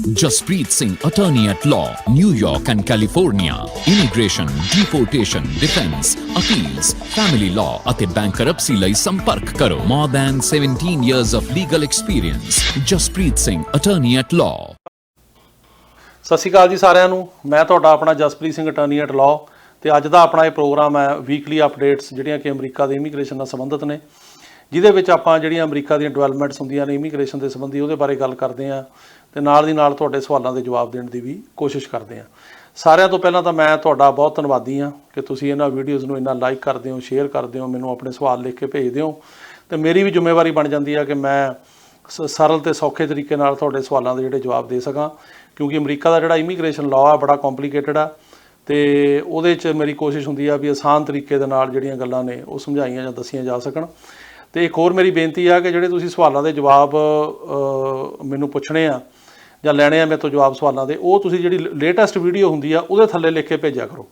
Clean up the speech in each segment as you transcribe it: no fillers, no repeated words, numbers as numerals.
Jaspreet Singh, attorney at law, New York and California. Immigration, deportation, defense, appeals, family law ਅਤੇ bankruptcy ਲਈ ਸੰਪਰਕ ਕਰੋ। More than 17 years of legal experience. Jaspreet Singh, attorney at law. ਸਤਿ ਸ਼੍ਰੀ ਅਕਾਲ ਜੀ ਸਾਰਿਆਂ ਨੂੰ। ਮੈਂ ਤੁਹਾਡਾ ਆਪਣਾ Jaspreet Singh attorney at law ਤੇ ਅੱਜ ਦਾ ਆਪਣਾ ਇਹ ਪ੍ਰੋਗਰਾਮ ਹੈ ਵੀਕਲੀ ਅਪਡੇਟਸ ਜਿਹੜੀਆਂ ਕਿ ਅਮਰੀਕਾ ਦੇ ਇਮੀਗ੍ਰੇਸ਼ਨ ਨਾਲ ਸੰਬੰਧਿਤ ਨੇ, ਜਿਹਦੇ ਵਿੱਚ ਆਪਾਂ ਜਿਹੜੀਆਂ ਅਮਰੀਕਾ ਦੀਆਂ ਡਿਵੈਲਪਮੈਂਟਸ ਹੁੰਦੀਆਂ ਨੇ ਇਮੀਗ੍ਰੇਸ਼ਨ ਦੇ ਸੰਬੰਧੀ ਉਹਦੇ ਬਾਰੇ ਗੱਲ ਕਰਦੇ ਹਾਂ ਤੇ ਨਾਲ ਦੀ ਨਾਲ ਤੁਹਾਡੇ ਸਵਾਲਾਂ ਦੇ ਜਵਾਬ ਦੇਣ ਦੀ ਵੀ ਕੋਸ਼ਿਸ਼ ਕਰਦੇ ਹਾਂ। ਸਾਰਿਆਂ ਤੋਂ ਪਹਿਲਾਂ ਤਾਂ ਮੈਂ ਤੁਹਾਡਾ ਬਹੁਤ ਧੰਨਵਾਦੀ ਹਾਂ ਕਿ ਤੁਸੀਂ ਇਹਨਾਂ ਵੀਡੀਓਜ਼ ਨੂੰ ਇੰਨਾ ਲਾਈਕ ਕਰਦੇ ਹੋ, ਸ਼ੇਅਰ ਕਰਦੇ ਹੋ, ਮੈਨੂੰ ਆਪਣੇ ਸਵਾਲ ਲਿਖ ਕੇ ਭੇਜਦੇ ਹੋ ਤੇ ਮੇਰੀ ਵੀ ਜ਼ਿੰਮੇਵਾਰੀ ਬਣ ਜਾਂਦੀ ਹੈ ਕਿ ਮੈਂ ਸਰਲ ਤੇ ਸੌਖੇ ਤਰੀਕੇ ਨਾਲ ਤੁਹਾਡੇ ਸਵਾਲਾਂ ਦੇ ਜਿਹੜੇ ਜਵਾਬ ਦੇ ਸਕਾਂ, ਕਿਉਂਕਿ ਅਮਰੀਕਾ ਦਾ ਜਿਹੜਾ ਇਮੀਗ੍ਰੇਸ਼ਨ ਲਾਅ ਆ ਬੜਾ ਕੰਪਲੀਕੇਟਡ ਆ ਤੇ ਉਹਦੇ 'ਚ ਮੇਰੀ ਕੋਸ਼ਿਸ਼ ਹੁੰਦੀ ਆ ਵੀ ਆਸਾਨ ਤਰੀਕੇ ਦੇ ਨਾਲ ਜਿਹੜੀਆਂ ਗੱਲਾਂ ਨੇ ਉਹ ਸਮਝਾਈਆਂ ਜਾਂ ਦੱਸੀਆਂ ਜਾ ਸਕਣ। ਤੇ ਇੱਕ ਹੋਰ ਮੇਰੀ ਬੇਨਤੀ ਆ ਕਿ ਜਿਹੜੇ ਤੁਸੀਂ ਸਵਾਲਾਂ ਦੇ ਜਵਾਬ ਮੈਨੂੰ ਪੁੱਛਣੇ ਆ ਜਾਂ ਲੈਣੇ ਆ ਮੇਰੇ ਤੋਂ ਜਵਾਬ ਸਵਾਲਾਂ ਦੇ, ਉਹ ਤੁਸੀਂ ਜਿਹੜੀ ਲੇਟੈਸਟ ਵੀਡੀਓ ਹੁੰਦੀ ਆ ਉਹਦੇ ਥੱਲੇ ਲਿਖ ਕੇ ਭੇਜਿਆ ਕਰੋ,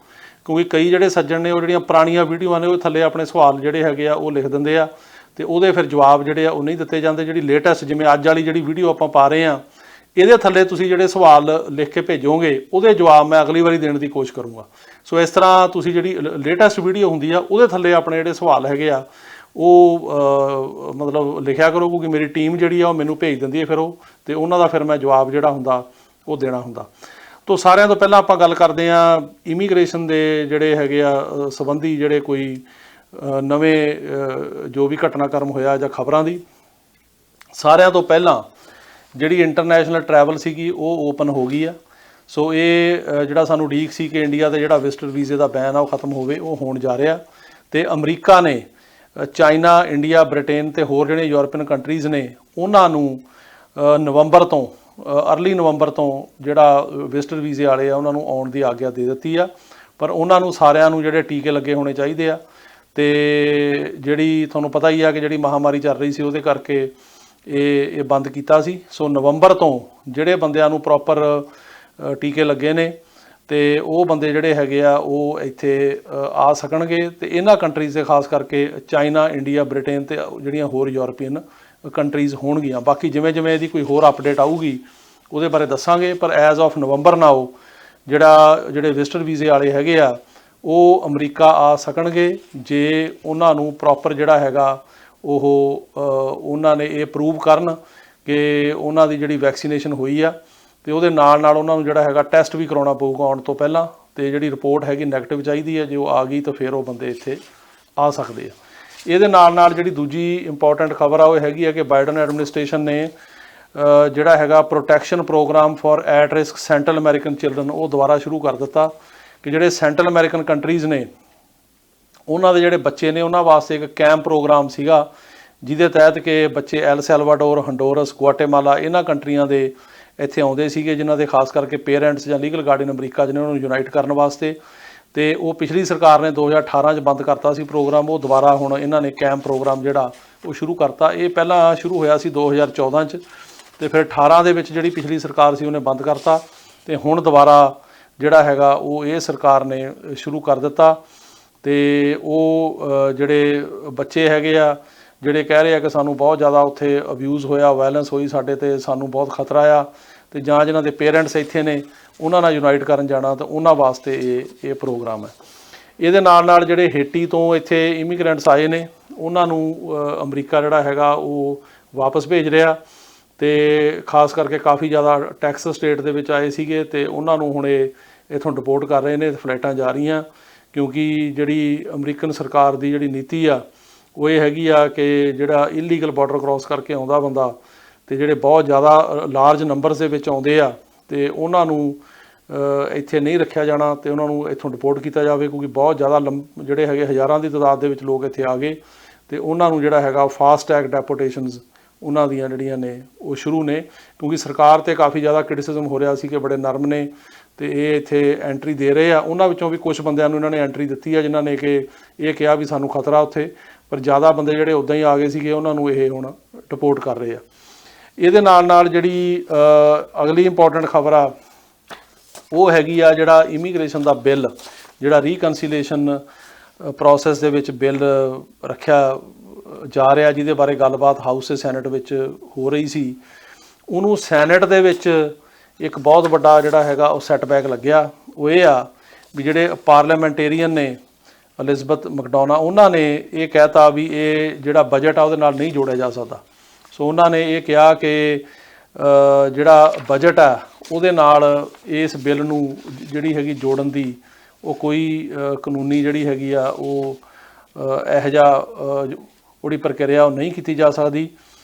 ਕਿਉਂਕਿ ਕਈ ਜਿਹੜੇ ਸੱਜਣ ਨੇ ਉਹ ਜਿਹੜੀਆਂ ਪੁਰਾਣੀਆਂ ਵੀਡੀਓਆਂ ਨੇ ਉਹ ਥੱਲੇ ਆਪਣੇ ਸਵਾਲ ਜਿਹੜੇ ਹੈਗੇ ਆ ਉਹ ਲਿਖ ਦਿੰਦੇ ਆ ਤੇ ਉਹਦੇ ਫਿਰ ਜਵਾਬ ਜਿਹੜੇ ਆ ਉਹ ਨਹੀਂ ਦਿੱਤੇ ਜਾਂਦੇ। ਜਿਹੜੀ ਲੇਟੈਸਟ ਜਿਵੇਂ ਅੱਜ ਵਾਲੀ ਜਿਹੜੀ ਵੀਡੀਓ ਆਪਾਂ ਪਾ ਰਹੇ ਆ ਇਹਦੇ ਥੱਲੇ ਤੁਸੀਂ ਜਿਹੜੇ ਸਵਾਲ ਲਿਖ ਕੇ ਭੇਜੋਗੇ ਉਹਦੇ ਜਵਾਬ ਮੈਂ ਅਗਲੀ ਵਾਰੀ ਦੇਣ ਦੀ ਕੋਸ਼ਿਸ਼ ਕਰੂੰਗਾ। ਸੋ ਇਸ ਤਰ੍ਹਾਂ ਤੁਸੀਂ ਜਿਹੜੀ ਲੇਟੈਸਟ ਵੀਡੀਓ ਹੁੰਦੀ ਆ ਉਹਦੇ ਥੱਲੇ ਆਪਣੇ ਜਿਹੜੇ ਸਵਾਲ ਹੈਗੇ ਆ ਉਹ ਮਤਲਬ ਲਿਖਿਆ ਕਰੋ, ਕਿਉਂਕਿ ਮੇਰੀ ਟੀਮ ਜਿਹੜੀ ਆ ਉਹ ਮੈਨੂੰ ਭੇਜ ਦਿੰਦੀ ਹੈ ਫਿਰ ਉਹ ਤੇ ਉਹਨਾਂ ਦਾ ਫਿਰ ਮੈਂ ਜਵਾਬ ਜਿਹੜਾ ਹੁੰਦਾ ਉਹ ਦੇਣਾ ਹੁੰਦਾ। ਤੋ ਸਾਰਿਆਂ ਤੋਂ ਪਹਿਲਾਂ ਆਪਾਂ ਗੱਲ ਕਰਦੇ ਹਾਂ ਇਮੀਗ੍ਰੇਸ਼ਨ ਦੇ ਜਿਹੜੇ ਹੈਗੇ ਆ ਸੰਬੰਧੀ ਜਿਹੜੇ ਕੋਈ ਨਵੇਂ ਜੋ ਵੀ ਘਟਨਾਕ੍ਰਮ ਹੋਇਆ ਜਾਂ ਖਬਰਾਂ ਦੀ। ਸਾਰਿਆਂ ਤੋਂ ਪਹਿਲਾਂ ਜਿਹੜੀ ਇੰਟਰਨੈਸ਼ਨਲ ਟਰੈਵਲ ਸੀਗੀ ਉਹ ਓਪਨ ਹੋ ਗਈ ਆ। ਸੋ ਇਹ ਜਿਹੜਾ ਸਾਨੂੰ ਉਡੀਕ ਸੀ ਕਿ ਇੰਡੀਆ ਦੇ ਜਿਹੜਾ ਵਿਜ਼ਟਰ ਵੀਜ਼ੇ ਦਾ ਬੈਨ ਆ ਉਹ ਖਤਮ ਹੋਵੇ, ਉਹ ਹੋਣ ਜਾ ਰਿਹਾ ਤੇ ਅਮਰੀਕਾ ਨੇ ਚਾਈਨਾ, ਇੰਡੀਆ, ਬ੍ਰਿਟੇਨ ਤੇ ਹੋਰ ਜਿਹੜੇ ਯੂਰਪੀਅਨ ਕੰਟਰੀਜ਼ ਨੇ ਉਹਨਾਂ ਨੂੰ ਨਵੰਬਰ ਤੋਂ ਅਰਲੀ ਨਵੰਬਰ ਤੋਂ ਜਿਹੜਾ ਵਿਜ਼ਟਰ ਵੀਜ਼ੇ ਵਾਲੇ ਆ ਉਹਨਾਂ ਨੂੰ ਆਉਣ ਦੀ ਆਗਿਆ ਦੇ ਦਿੱਤੀ ਆ, ਪਰ ਉਹਨਾਂ ਨੂੰ ਸਾਰਿਆਂ ਨੂੰ ਜਿਹੜੇ ਟੀਕੇ ਲੱਗੇ ਹੋਣੇ ਚਾਹੀਦੇ ਆ। ਤੇ ਜਿਹੜੀ ਤੁਹਾਨੂੰ ਪਤਾ ਹੀ ਆ ਕਿ ਜਿਹੜੀ ਮਹਾਮਾਰੀ ਚੱਲ ਰਹੀ ਸੀ ਉਹਦੇ ਕਰਕੇ ਇਹ ਬੰਦ ਕੀਤਾ ਸੀ। ਸੋ ਨਵੰਬਰ ਤੋਂ ਜਿਹੜੇ ਬੰਦਿਆਂ ਨੂੰ ਪ੍ਰੋਪਰ ਟੀਕੇ ਲੱਗੇ ਨੇ ਤੇ ਉਹ ਬੰਦੇ ਜਿਹੜੇ ਹੈਗੇ ਆ ਉਹ ਇੱਥੇ ਆ ਸਕਣਗੇ ਤੇ ਇਹਨਾਂ ਕੰਟਰੀਜ਼ ਦੇ ਖਾਸ ਕਰਕੇ ਚਾਈਨਾ, ਇੰਡੀਆ, ਬ੍ਰਿਟੇਨ ਤੇ ਜਿਹੜੀਆਂ ਹੋਰ ਯੂਰਪੀਅਨ ਕੰਟਰੀਜ਼ ਹੋਣਗੀਆਂ। ਬਾਕੀ ਜਿਵੇਂ ਜਿਵੇਂ ਇਹਦੀ ਕੋਈ ਹੋਰ ਅਪਡੇਟ ਆਊਗੀ ਉਹਦੇ ਬਾਰੇ ਦੱਸਾਂਗੇ, ਪਰ ਐਜ਼ ਆਫ ਨਵੰਬਰ ਨਾਓ ਜਿਹੜੇ ਵਿਜ਼ਟਰ ਵੀਜ਼ੇ ਵਾਲੇ ਹੈਗੇ ਆ ਉਹ ਅਮਰੀਕਾ ਆ ਸਕਣਗੇ ਜੇ ਉਹਨਾਂ ਨੂੰ ਪ੍ਰੋਪਰ ਜਿਹੜਾ ਹੈਗਾ ਉਹ ਉਹਨਾਂ ਨੇ ਇਹ ਪ੍ਰੂਵ ਕਰਨ ਕਿ ਉਹਨਾਂ ਦੀ ਜਿਹੜੀ ਵੈਕਸੀਨੇਸ਼ਨ ਹੋਈ ਆ ਤੇ ਉਹਦੇ ਨਾਲ ਨਾਲ ਉਹਨਾਂ ਨੂੰ ਜਿਹੜਾ ਹੈਗਾ ਟੈਸਟ ਵੀ ਕਰਾਉਣਾ ਪਊਗਾ ਆਉਣ ਤੋਂ ਪਹਿਲਾਂ, ਤੇ ਜਿਹੜੀ ਰਿਪੋਰਟ ਹੈਗੀ ਨੈਗੇਟਿਵ ਚਾਹੀਦੀ ਹੈ। ਜੇ ਉਹ ਆ ਗਈ ਤਾਂ ਫਿਰ ਉਹ ਬੰਦੇ ਇੱਥੇ ਆ ਸਕਦੇ ਆ। ਇਹਦੇ ਨਾਲ ਨਾਲ ਜਿਹੜੀ ਦੂਜੀ ਇੰਪੋਰਟੈਂਟ ਖਬਰ ਆ ਉਹ ਹੈਗੀ ਆ ਕਿ ਬਾਈਡਨ ਐਡਮਿਨਿਸਟ੍ਰੇਸ਼ਨ ਨੇ ਜਿਹੜਾ ਹੈਗਾ protection programme for at risk Central American children ਉਹ ਦੁਬਾਰਾ ਸ਼ੁਰੂ ਕਰ ਦਿੱਤਾ ਕਿ ਜਿਹੜੇ ਸੈਂਟਰਲ ਅਮਰੀਕਨ ਕੰਟਰੀਜ਼ ਨੇ ਉਹਨਾਂ ਦੇ ਜਿਹੜੇ ਬੱਚੇ ਨੇ ਉਹਨਾਂ ਵਾਸਤੇ ਇੱਕ ਕੈਂਪ ਪ੍ਰੋਗਰਾਮ ਸੀਗਾ ਜਿਹਦੇ ਤਹਿਤ ਕਿ ਬੱਚੇ ਐਲ ਸੈਲਵਾਡੋਰ, ਹੰਡੋਰਸ, ਗੁਆਟੇਮਾਲਾ ਇਹਨਾਂ ਕੰਟਰੀਆਂ ਦੇ ਇੱਥੇ ਆਉਂਦੇ ਸੀਗੇ, ਜਿਨ੍ਹਾਂ ਦੇ ਖਾਸ ਕਰਕੇ ਪੇਰੈਂਟਸ ਜਾਂ ਲੀਗਲ ਗਾਰਡੀਅਨ ਅਮਰੀਕਾ 'ਚ ਨੇ ਉਹਨਾਂ ਨੂੰ ਯੂਨਾਈਟ ਕਰਨ ਵਾਸਤੇ। ਤੇ ਉਹ ਪਿਛਲੀ ਸਰਕਾਰ ਨੇ 2018 'ਚ ਬੰਦ ਕਰਤਾ ਸੀ ਪ੍ਰੋਗਰਾਮ, ਉਹ ਦੁਬਾਰਾ ਹੁਣ ਇਹਨਾਂ ਨੇ ਕੈਂਪ ਪ੍ਰੋਗਰਾਮ ਜਿਹੜਾ ਉਹ ਸ਼ੁਰੂ ਕਰਤਾ। ਇਹ ਪਹਿਲਾਂ ਸ਼ੁਰੂ ਹੋਇਆ ਸੀ 2014 'ਚ ਤੇ ਫਿਰ 18 ਦੇ ਵਿੱਚ ਜਿਹੜੀ ਪਿਛਲੀ ਸਰਕਾਰ ਸੀ ਉਹਨੇ ਬੰਦ ਕਰਤਾ ਤੇ ਹੁਣ ਦੁਬਾਰਾ ਜਿਹੜਾ ਹੈਗਾ ਉਹ ਇਹ ਸਰਕਾਰ ਨੇ ਸ਼ੁਰੂ ਕਰ ਦਿੱਤਾ। ਤੇ ਉਹ ਜਿਹੜੇ ਬੱਚੇ ਹੈਗੇ ਆ ਜਿਹੜੇ ਕਹਿ ਰਹੇ ਆ ਕਿ ਸਾਨੂੰ ਬਹੁਤ ਜ਼ਿਆਦਾ ਉੱਥੇ ਅਬਿਊਜ਼ ਹੋਇਆ, ਵਾਇਲੈਂਸ ਹੋਈ ਸਾਡੇ ਤੇ, ਸਾਨੂੰ ਬਹੁਤ ਖਤਰਾ ਆ, ਤੇ ਜਾਂ ਜਿਨ੍ਹਾਂ ਦੇ ਪੇਰੈਂਟਸ ਇੱਥੇ ਨੇ ਉਹਨਾਂ ਨਾਲ ਯੂਨਾਈਟ ਕਰਨ ਜਾਣਾ ਤਾਂ ਉਹਨਾਂ ਵਾਸਤੇ ਇਹ ਪ੍ਰੋਗਰਾਮ ਹੈ। ਇਹਦੇ ਨਾਲ ਨਾਲ ਜਿਹੜੇ ਹੇਟੀ ਤੋਂ ਇੱਥੇ ਇਮੀਗ੍ਰੈਂਟਸ ਆਏ ਨੇ ਉਹਨਾਂ ਨੂੰ ਅਮਰੀਕਾ ਜਿਹੜਾ ਹੈਗਾ ਉਹ ਵਾਪਸ ਭੇਜ ਰਿਹਾ ਤੇ ਖਾਸ ਕਰਕੇ ਕਾਫੀ ਜ਼ਿਆਦਾ ਟੈਕਸਸ ਸਟੇਟ ਦੇ ਵਿੱਚ ਆਏ ਸੀਗੇ ਤੇ ਉਹਨਾਂ ਨੂੰ ਹੁਣ ਇੱਥੋਂ ਡਿਪੋਰਟ ਕਰ ਰਹੇ ਨੇ, ਫਲਾਈਟਾਂ ਜਾ ਰਹੀਆਂ, ਕਿਉਂਕਿ ਜਿਹੜੀ ਅਮਰੀਕਨ ਸਰਕਾਰ ਦੀ ਜਿਹੜੀ ਨੀਤੀ ਆ ਉਹ ਇਹ ਹੈਗੀ ਆ ਕਿ ਜਿਹੜਾ ਇਲੀਗਲ ਬਾਰਡਰ ਕ੍ਰੋਸ ਕਰਕੇ ਆਉਂਦਾ ਬੰਦਾ ਤੇ ਜਿਹੜੇ ਬਹੁਤ ਜ਼ਿਆਦਾ ਲਾਰਜ ਨੰਬਰਸ ਦੇ ਵਿੱਚ ਆਉਂਦੇ ਆ ਤੇ ਉਹਨਾਂ ਨੂੰ ਇੱਥੇ ਨਹੀਂ ਰੱਖਿਆ ਜਾਣਾ ਤੇ ਉਹਨਾਂ ਨੂੰ ਇੱਥੋਂ ਡਿਪੋਰਟ ਕੀਤਾ ਜਾਵੇ, ਕਿਉਂਕਿ ਬਹੁਤ ਜ਼ਿਆਦਾ ਜਿਹੜੇ ਹੈਗੇ ਹਜ਼ਾਰਾਂ ਦੀ ਤਾਦਾਦ ਦੇ ਵਿੱਚ ਲੋਕ ਇੱਥੇ ਆ ਗਏ ਤੇ ਉਹਨਾਂ ਨੂੰ ਜਿਹੜਾ ਹੈਗਾ ਫਾਸਟ ਟਰੈਕ ਡੈਪੋਟੇਸ਼ਨਸ ਉਹਨਾਂ ਦੀਆਂ ਜਿਹੜੀਆਂ ਨੇ ਉਹ ਸ਼ੁਰੂ ਨੇ, ਕਿਉਂਕਿ ਸਰਕਾਰ ਤੇ ਕਾਫੀ ਜ਼ਿਆਦਾ ਕ੍ਰਿਟਿਸਿਜ਼ਮ ਹੋ ਰਿਹਾ ਸੀ ਕਿ ਬੜੇ ਨਰਮ ਨੇ ਤੇ ਇਹ ਇੱਥੇ ਐਂਟਰੀ ਦੇ ਰਹੇ ਆ। ਉਹਨਾਂ ਵਿੱਚੋਂ ਵੀ ਕੁਝ ਬੰਦਿਆਂ ਨੂੰ ਇਹਨਾਂ ਨੇ ਐਂਟਰੀ ਦਿੱਤੀ ਆ ਜਿਨ੍ਹਾਂ ਨੇ ਕਿ ਇਹ ਕਿਹਾ ਵੀ ਸਾਨੂੰ ਖਤਰਾ ਉੱਥੇ, ਪਰ ਜ਼ਿਆਦਾ ਬੰਦੇ ਜਿਹੜੇ ਉੱਦਾਂ ਹੀ ਆ ਗਏ ਸੀਗੇ ਉਹਨਾਂ ਨੂੰ ਇਹ ਹੁਣ ਡਿਪੋਰਟ ਕਰ ਰਹੇ ਆ। ਇਹਦੇ ਨਾਲ ਨਾਲ ਜਿਹੜੀ ਅਗਲੀ ਇੰਪੋਰਟੈਂਟ ਖਬਰ ਆ ਉਹ ਹੈਗੀ ਆ ਜਿਹੜਾ ਇਮੀਗ੍ਰੇਸ਼ਨ ਦਾ ਬਿੱਲ ਜਿਹੜਾ ਰੀਕਨਸੀਲੇਸ਼ਨ ਪ੍ਰੋਸੈਸ ਦੇ ਵਿੱਚ ਬਿੱਲ ਰੱਖਿਆ ਜਾ ਰਿਹਾ, ਜਿਹਦੇ ਬਾਰੇ ਗੱਲਬਾਤ ਹਾਊਸ ਤੇ ਸੈਨੇਟ ਵਿੱਚ ਹੋ ਰਹੀ ਸੀ, ਉਹਨੂੰ ਸੈਨੇਟ ਦੇ ਵਿੱਚ ਇੱਕ ਬਹੁਤ ਵੱਡਾ ਜਿਹੜਾ ਹੈਗਾ ਉਹ ਸੈਟਬੈਕ ਲੱਗਿਆ। ਉਹ ਇਹ ਆ ਵੀ ਜਿਹੜੇ ਪਾਰਲੀਮੈਂਟੇਰੀਅਨ ਨੇ ਐਲਿਜ਼ਬeth ਮੈਕਡੋਨਾ, ਉਹਨਾਂ ਨੇ ਇਹ ਕਹਿਤਾ ਵੀ ਇਹ ਜਿਹੜਾ ਬਜਟ ਆ ਉਹਦੇ ਨਾਲ ਨਹੀਂ ਜੋੜਿਆ ਜਾ ਸਕਦਾ। ਸੋ ਉਹਨਾਂ ਨੇ ਇਹ ਕਿਹਾ ਕਿ ਜਿਹੜਾ ਬਜਟ ਆ ਉਹਦੇ ਨਾਲ ਇਸ ਬਿੱਲ ਨੂੰ ਜਿਹੜੀ ਹੈਗੀ ਜੋੜਨ ਦੀ ਉਹ ਕੋਈ ਕਾਨੂੰਨੀ ਜਿਹੜੀ ਹੈਗੀ ਆ ਉਹ ਇਹੋ ਜਿਹਾ ਉਹਦੀ ਪ੍ਰਕਿਰਿਆ ਉਹ ਨਹੀਂ ਕੀਤੀ ਜਾ ਸਕਦੀ,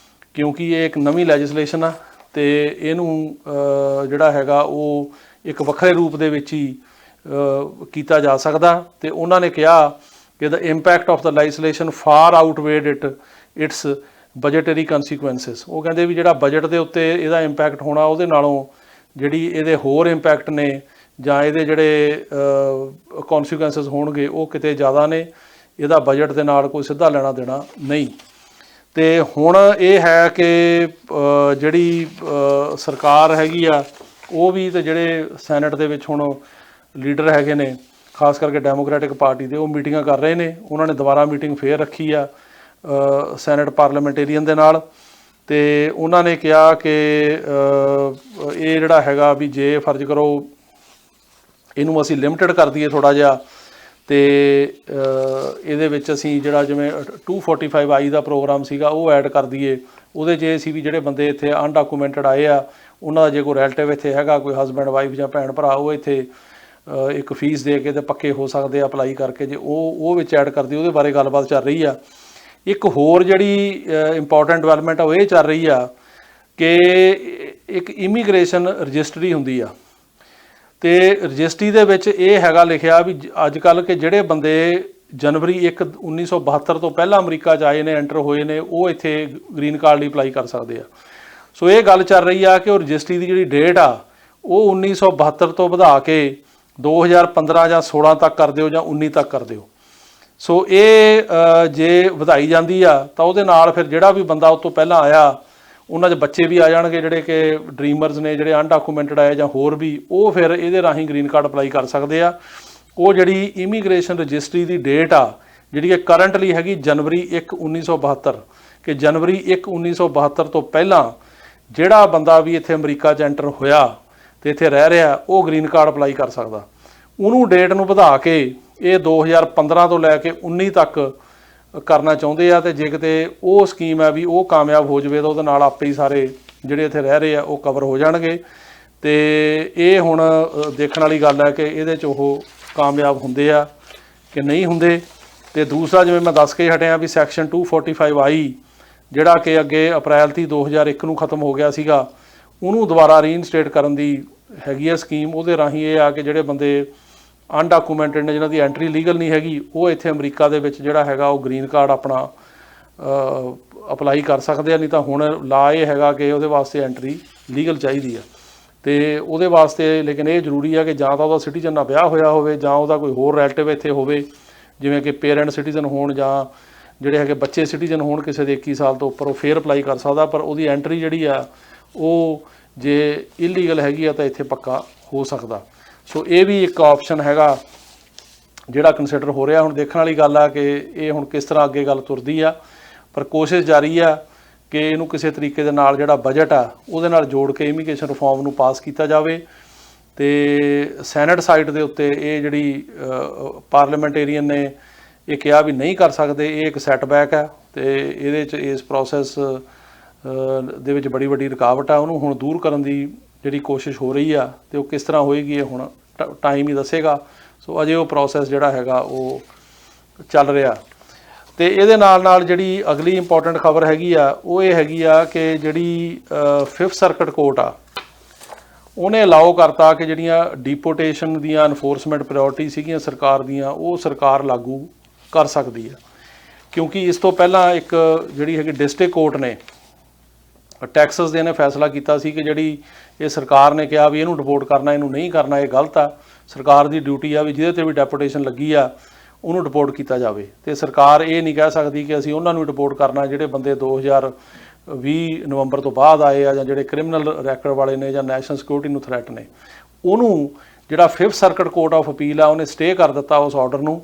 ਕਿਉਂਕਿ ਇਹ ਇੱਕ ਨਵੀਂ ਲੈਜਿਸਲੇਸ਼ਨ ਆ ਅਤੇ ਇਹਨੂੰ ਜਿਹੜਾ ਹੈਗਾ ਉਹ ਇੱਕ ਵੱਖਰੇ ਰੂਪ ਦੇ ਵਿੱਚ ਹੀ ਕੀਤਾ ਜਾ ਸਕਦਾ। ਅਤੇ ਉਹਨਾਂ ਨੇ ਕਿਹਾ ਕਿ the impact of the legislation far outweighed its budgetary consequences. ਉਹ ਕਹਿੰਦੇ ਵੀ ਜਿਹੜਾ ਬਜਟ ਦੇ ਉੱਤੇ ਇਹਦਾ ਇੰਪੈਕਟ ਹੋਣਾ ਉਹਦੇ ਨਾਲੋਂ ਜਿਹੜੀ ਇਹਦੇ ਹੋਰ ਇੰਪੈਕਟ ਨੇ ਜਾਂ ਇਹਦੇ ਜਿਹੜੇ ਕੌਨਸੀਕੁਐਂਸਿਸ ਹੋਣਗੇ ਉਹ ਕਿਤੇ ਜ਼ਿਆਦਾ ਨੇ, ਇਹਦਾ ਬਜਟ ਦੇ ਨਾਲ ਕੋਈ ਸਿੱਧਾ ਲੈਣਾ ਦੇਣਾ ਨਹੀਂ। ਅਤੇ ਹੁਣ ਇਹ ਹੈ ਕਿ ਜਿਹੜੀ ਸਰਕਾਰ ਹੈਗੀ ਆ ਉਹ ਵੀ ਅਤੇ ਜਿਹੜੇ ਸੈਨੇਟ ਦੇ ਵਿੱਚ ਹੁਣ ਲੀਡਰ ਹੈਗੇ ਨੇ ਖਾਸ ਕਰਕੇ ਡੈਮੋਕ੍ਰੈਟਿਕ ਪਾਰਟੀ ਦੇ, ਉਹ ਮੀਟਿੰਗਾਂ ਕਰ ਰਹੇ ਨੇ। ਉਹਨਾਂ ਨੇ ਦੁਬਾਰਾ ਮੀਟਿੰਗ ਫੇਰ ਰੱਖੀ ਆ ਸੈਨੇਟ ਪਾਰਲੀਮੈਂਟੇਰੀਅਨ ਦੇ ਨਾਲ, ਅਤੇ ਉਹਨਾਂ ਨੇ ਕਿਹਾ ਕਿ ਇਹ ਜਿਹੜਾ ਹੈਗਾ ਵੀ ਜੇ ਫਰਜ਼ ਕਰੋ ਇਹਨੂੰ ਅਸੀਂ ਲਿਮਟਿਡ ਕਰ ਦਈਏ ਥੋੜ੍ਹਾ ਜਿਹਾ, ਅਤੇ ਇਹਦੇ ਵਿੱਚ ਅਸੀਂ ਜਿਹੜਾ ਜਿਵੇਂ 245I ਦਾ ਪ੍ਰੋਗਰਾਮ ਸੀਗਾ ਉਹ ਐਡ ਕਰ ਦਈਏ। ਉਹਦੇ 'ਚ ਇਹ ਸੀ ਵੀ ਜਿਹੜੇ ਬੰਦੇ ਇੱਥੇ ਅਨਡਾਕੂਮੈਂਟਡ ਆਏ ਆ ਉਹਨਾਂ ਦਾ ਜੇ ਕੋਈ ਰਿਲੇਟਿਵ ਇੱਥੇ ਹੈਗਾ, ਕੋਈ ਹਸਬੈਂਡ ਵਾਈਫ ਜਾਂ ਭੈਣ ਭਰਾ, ਉਹ ਇੱਥੇ ਇੱਕ ਫੀਸ ਦੇ ਕੇ ਤੇ ਪੱਕੇ ਹੋ ਸਕਦੇ ਆ ਅਪਲਾਈ ਕਰਕੇ, ਜੇ ਉਹ ਵਿੱਚ ਐਡ ਕਰਦੀ ਉਹਦੇ ਬਾਰੇ ਗੱਲਬਾਤ ਚੱਲ ਰਹੀ ਆ। ਇੱਕ ਹੋਰ ਜਿਹੜੀ ਇੰਪੋਰਟੈਂਟ ਡਿਵੈਲਪਮੈਂਟ ਆ ਉਹ ਇਹ ਚੱਲ ਰਹੀ ਆ ਕਿ ਇੱਕ ਇਮੀਗ੍ਰੇਸ਼ਨ ਰਜਿਸਟਰੀ ਹੁੰਦੀ ਆ, ਅਤੇ ਰਜਿਸਟਰੀ ਦੇ ਵਿੱਚ ਇਹ ਹੈਗਾ ਲਿਖਿਆ ਵੀ ਅੱਜ ਕੱਲ੍ਹ ਕਿ ਜਿਹੜੇ ਬੰਦੇ ਜਨਵਰੀ 1, 1972 ਤੋਂ ਪਹਿਲਾਂ ਅਮਰੀਕਾ 'ਚ ਆਏ ਨੇ, ਐਂਟਰ ਹੋਏ ਨੇ, ਉਹ ਇੱਥੇ ਗ੍ਰੀਨ ਕਾਰਡ ਲਈ ਅਪਲਾਈ ਕਰ ਸਕਦੇ ਆ। ਸੋ ਇਹ ਗੱਲ ਚੱਲ ਰਹੀ ਆ ਕਿ ਉਹ ਰਜਿਸਟਰੀ ਦੀ ਜਿਹੜੀ ਡੇਟ ਆ ਉਹ 1972 ਤੋਂ ਵਧਾ ਕੇ 2015 ਜਾਂ 16 ਤੱਕ ਕਰ ਦਿਓ ਜਾਂ 19 ਤੱਕ ਕਰ ਦਿਓ। ਸੋ ਇਹ ਜੇ ਵਧਾਈ ਜਾਂਦੀ ਆ ਤਾਂ ਉਹਦੇ ਨਾਲ ਫਿਰ ਜਿਹੜਾ ਵੀ ਬੰਦਾ ਉਹ ਤੋਂ ਪਹਿਲਾਂ ਆਇਆ ਉਹਨਾਂ 'ਚ ਬੱਚੇ ਵੀ ਆ ਜਾਣਗੇ ਜਿਹੜੇ ਕਿ ਡਰੀਮਰਸ ਨੇ, ਜਿਹੜੇ ਅਨਡਾਕੂਮੈਂਟਡ ਆਏ ਜਾਂ ਹੋਰ ਵੀ, ਉਹ ਫਿਰ ਇਹਦੇ ਰਾਹੀਂ ਗ੍ਰੀਨ ਕਾਰਡ ਅਪਲਾਈ ਕਰ ਸਕਦੇ ਆ। ਉਹ ਜਿਹੜੀ ਇਮੀਗ੍ਰੇਸ਼ਨ ਰਜਿਸਟਰੀ ਦੀ ਡੇਟ ਆ ਜਿਹੜੀ ਕਿ ਕਰੰਟਲੀ ਹੈਗੀ ਜਨਵਰੀ 1, 1972, ਕਿ ਜਨਵਰੀ 1, 1972 ਤੋਂ ਪਹਿਲਾਂ ਜਿਹੜਾ ਬੰਦਾ ਵੀ ਇੱਥੇ ਅਮਰੀਕਾ 'ਚ ਐਂਟਰ ਹੋਇਆ ਅਤੇ ਇੱਥੇ ਰਹਿ ਰਿਹਾ ਉਹ ਗ੍ਰੀਨ ਕਾਰਡ ਅਪਲਾਈ ਕਰ ਸਕਦਾ। ਉਹਨੂੰ ਡੇਟ ਨੂੰ ਵਧਾ ਕੇ ਇਹ 2015 ਤੋਂ ਲੈ ਕੇ 19 ਤੱਕ ਕਰਨਾ ਚਾਹੁੰਦੇ ਆ, ਅਤੇ ਜੇ ਕਿਤੇ ਉਹ ਸਕੀਮ ਹੈ ਵੀ ਉਹ ਕਾਮਯਾਬ ਹੋ ਜਾਵੇ ਤਾਂ ਉਹਦੇ ਨਾਲ ਆਪੇ ਹੀ ਸਾਰੇ ਜਿਹੜੇ ਇੱਥੇ ਰਹਿ ਰਹੇ ਆ ਉਹ ਕਵਰ ਹੋ ਜਾਣਗੇ। ਅਤੇ ਇਹ ਹੁਣ ਦੇਖਣ ਵਾਲੀ ਗੱਲ ਹੈ ਕਿ ਇਹਦੇ 'ਚ ਉਹ ਕਾਮਯਾਬ ਹੁੰਦੇ ਆ ਕਿ ਨਹੀਂ ਹੁੰਦੇ। ਅਤੇ ਦੂਸਰਾ ਜਿਵੇਂ ਮੈਂ ਦੱਸ ਕੇ ਹਟਿਆ ਵੀ ਸੈਕਸ਼ਨ 245I ਜਿਹੜਾ ਕਿ ਅੱਗੇ ਅਪ੍ਰੈਲ 30, 2001 ਨੂੰ ਖਤਮ ਹੋ ਗਿਆ ਸੀਗਾ, ਉਹਨੂੰ ਦੁਬਾਰਾ ਰੀਇਨਸਟੇਟ ਕਰਨ ਦੀ ਹੈਗੀ ਆ ਸਕੀਮ। ਉਹਦੇ ਰਾਹੀਂ ਇਹ ਆ ਕਿ ਜਿਹੜੇ ਬੰਦੇ ਅਨਡਾਕੂਮੈਂਟਡ ਨੇ, ਜਿਹਨਾਂ ਦੀ ਐਂਟਰੀ ਲੀਗਲ ਨਹੀਂ ਹੈਗੀ, ਉਹ ਇੱਥੇ ਅਮਰੀਕਾ ਦੇ ਵਿੱਚ ਜਿਹੜਾ ਹੈਗਾ ਉਹ ਗ੍ਰੀਨ ਕਾਰਡ ਆਪਣਾ ਅਪਲਾਈ ਕਰ ਸਕਦੇ ਆ। ਨਹੀਂ ਤਾਂ ਹੁਣ ਲਾ ਇਹ ਹੈਗਾ ਕਿ ਉਹਦੇ ਵਾਸਤੇ ਐਂਟਰੀ ਲੀਗਲ ਚਾਹੀਦੀ ਆ, ਅਤੇ ਉਹਦੇ ਵਾਸਤੇ ਲੇਕਿਨ ਇਹ ਜ਼ਰੂਰੀ ਆ ਕਿ ਜਾਂ ਤਾਂ ਉਹਦਾ ਸਿਟੀਜ਼ਨ ਨਾਲ ਵਿਆਹ ਹੋਇਆ ਹੋਵੇ ਜਾਂ ਉਹਦਾ ਕੋਈ ਹੋਰ ਰਿਲੇਟਿਵ ਇੱਥੇ ਹੋਵੇ, ਜਿਵੇਂ ਕਿ ਪੇਰੈਂਟ ਸਿਟੀਜ਼ਨ ਹੋਣ ਜਾਂ ਜਿਹੜੇ ਹੈਗੇ ਬੱਚੇ ਸਿਟੀਜ਼ਨ ਹੋਣ ਕਿਸੇ ਦੇ 21 ਸਾਲ ਤੋਂ ਉੱਪਰ, ਉਹ ਫੇਰ ਅਪਲਾਈ ਕਰ ਸਕਦਾ। ਪਰ ਉਹਦੀ ਐਂਟਰੀ ਜਿਹੜੀ ਆ ਉਹ ਜੇ ਇਲੀਗਲ ਹੈਗੀ ਆ ਤਾਂ ਇੱਥੇ ਪੱਕਾ ਹੋ ਸਕਦਾ। ਸੋ ਇਹ ਵੀ ਇੱਕ ਆਪਸ਼ਨ ਹੈਗਾ ਜਿਹੜਾ ਕੰਸੀਡਰ ਹੋ ਰਿਹਾ। ਹੁਣ ਦੇਖਣ ਵਾਲੀ ਗੱਲ ਆ ਕਿ ਇਹ ਹੁਣ ਕਿਸ ਤਰ੍ਹਾਂ ਅੱਗੇ ਗੱਲ ਤੁਰਦੀ ਆ, ਪਰ ਕੋਸ਼ਿਸ਼ ਜਾਰੀ ਆ ਕਿ ਇਹਨੂੰ ਕਿਸੇ ਤਰੀਕੇ ਦੇ ਨਾਲ ਜਿਹੜਾ ਬਜਟ ਆ ਉਹਦੇ ਨਾਲ ਜੋੜ ਕੇ ਇਮੀਗ੍ਰੇਸ਼ਨ ਰਿਫਾਰਮ ਨੂੰ ਪਾਸ ਕੀਤਾ ਜਾਵੇ। ਅਤੇ ਸੈਨੇਟ ਸਾਈਡ ਦੇ ਉੱਤੇ ਇਹ ਜਿਹੜੀ ਪਾਰਲੀਮੈਂਟੇਰੀਅਨ ਨੇ ਇਹ ਕਿਹਾ ਵੀ ਨਹੀਂ ਕਰ ਸਕਦੇ, ਇਹ ਇੱਕ ਸੈਟਬੈਕ ਹੈ, ਅਤੇ ਇਹਦੇ 'ਚ ਇਸ ਪ੍ਰੋਸੈਸ ਦੇ ਵਿੱਚ ਬੜੀ ਵੱਡੀ ਰੁਕਾਵਟ ਆ। ਉਹਨੂੰ ਹੁਣ ਦੂਰ ਕਰਨ ਦੀ ਜਿਹੜੀ ਕੋਸ਼ਿਸ਼ ਹੋ ਰਹੀ ਆ, ਅਤੇ ਉਹ ਕਿਸ ਤਰ੍ਹਾਂ ਹੋਏਗੀ ਇਹ ਹੁਣ ਟਾਈਮ ਹੀ ਦੱਸੇਗਾ। ਸੋ ਅਜੇ ਉਹ ਪ੍ਰੋਸੈਸ ਜਿਹੜਾ ਹੈਗਾ ਉਹ ਚੱਲ ਰਿਹਾ। ਅਤੇ ਇਹਦੇ ਨਾਲ ਜਿਹੜੀ ਅਗਲੀ ਇੰਪੋਰਟੈਂਟ ਖਬਰ ਹੈਗੀ ਆ ਉਹ ਇਹ ਹੈਗੀ ਆ ਕਿ ਜਿਹੜੀ 5th ਸਰਕਟ ਕੋਰਟ ਆ ਉਹਨੇ ਅਲਾਓ ਕਰਤਾ ਕਿ ਜਿਹੜੀਆਂ ਡੀਪੋਟੇਸ਼ਨ ਦੀਆਂ ਇਨਫੋਰਸਮੈਂਟ ਪ੍ਰਾਇਓਰਟੀ ਸੀਗੀਆਂ ਸਰਕਾਰ ਦੀਆਂ, ਉਹ ਸਰਕਾਰ ਲਾਗੂ ਕਰ ਸਕਦੀ ਆ। ਕਿਉਂਕਿ ਇਸ ਤੋਂ ਪਹਿਲਾਂ ਇੱਕ ਜਿਹੜੀ ਹੈਗੀ ਡਿਸਟ੍ਰਿਕਟ ਕੋਰਟ ਨੇ ਟੈਕਸਸ ਦੇ ਨੇ ਫੈਸਲਾ ਕੀਤਾ ਸੀ ਕਿ ਜਿਹੜੀ ਇਹ ਸਰਕਾਰ ਨੇ ਕਿਹਾ ਵੀ ਇਹਨੂੰ ਡਿਪੋਰਟ ਕਰਨਾ, ਇਹਨੂੰ ਨਹੀਂ ਕਰਨਾ, ਇਹ ਗਲਤ ਆ। ਸਰਕਾਰ ਦੀ ਡਿਊਟੀ ਆ ਵੀ ਜਿਹਦੇ 'ਤੇ ਵੀ ਡੈਪੂਟੇਸ਼ਨ ਲੱਗੀ ਆ ਉਹਨੂੰ ਡਿਪੋਰਟ ਕੀਤਾ ਜਾਵੇ, ਅਤੇ ਸਰਕਾਰ ਇਹ ਨਹੀਂ ਕਹਿ ਸਕਦੀ ਕਿ ਅਸੀਂ ਉਹਨਾਂ ਨੂੰ ਡਿਪੋਰਟ ਕਰਨਾ ਜਿਹੜੇ ਬੰਦੇ 2020 ਨਵੰਬਰ ਤੋਂ ਬਾਅਦ ਆਏ ਆ ਜਾਂ ਜਿਹੜੇ ਕ੍ਰਿਮੀਨਲ ਰੈਕਡ ਵਾਲੇ ਨੇ ਜਾਂ ਨੈਸ਼ਨਲ ਸਿਕਿਉਰਿਟੀ ਨੂੰ ਥ੍ਰੈਟ ਨੇ। ਉਹਨੂੰ ਜਿਹੜਾ 5th circuit court of appeal ਆ ਉਹਨੇ ਸਟੇ ਕਰ ਦਿੱਤਾ ਉਸ ਆਰਡਰ ਨੂੰ,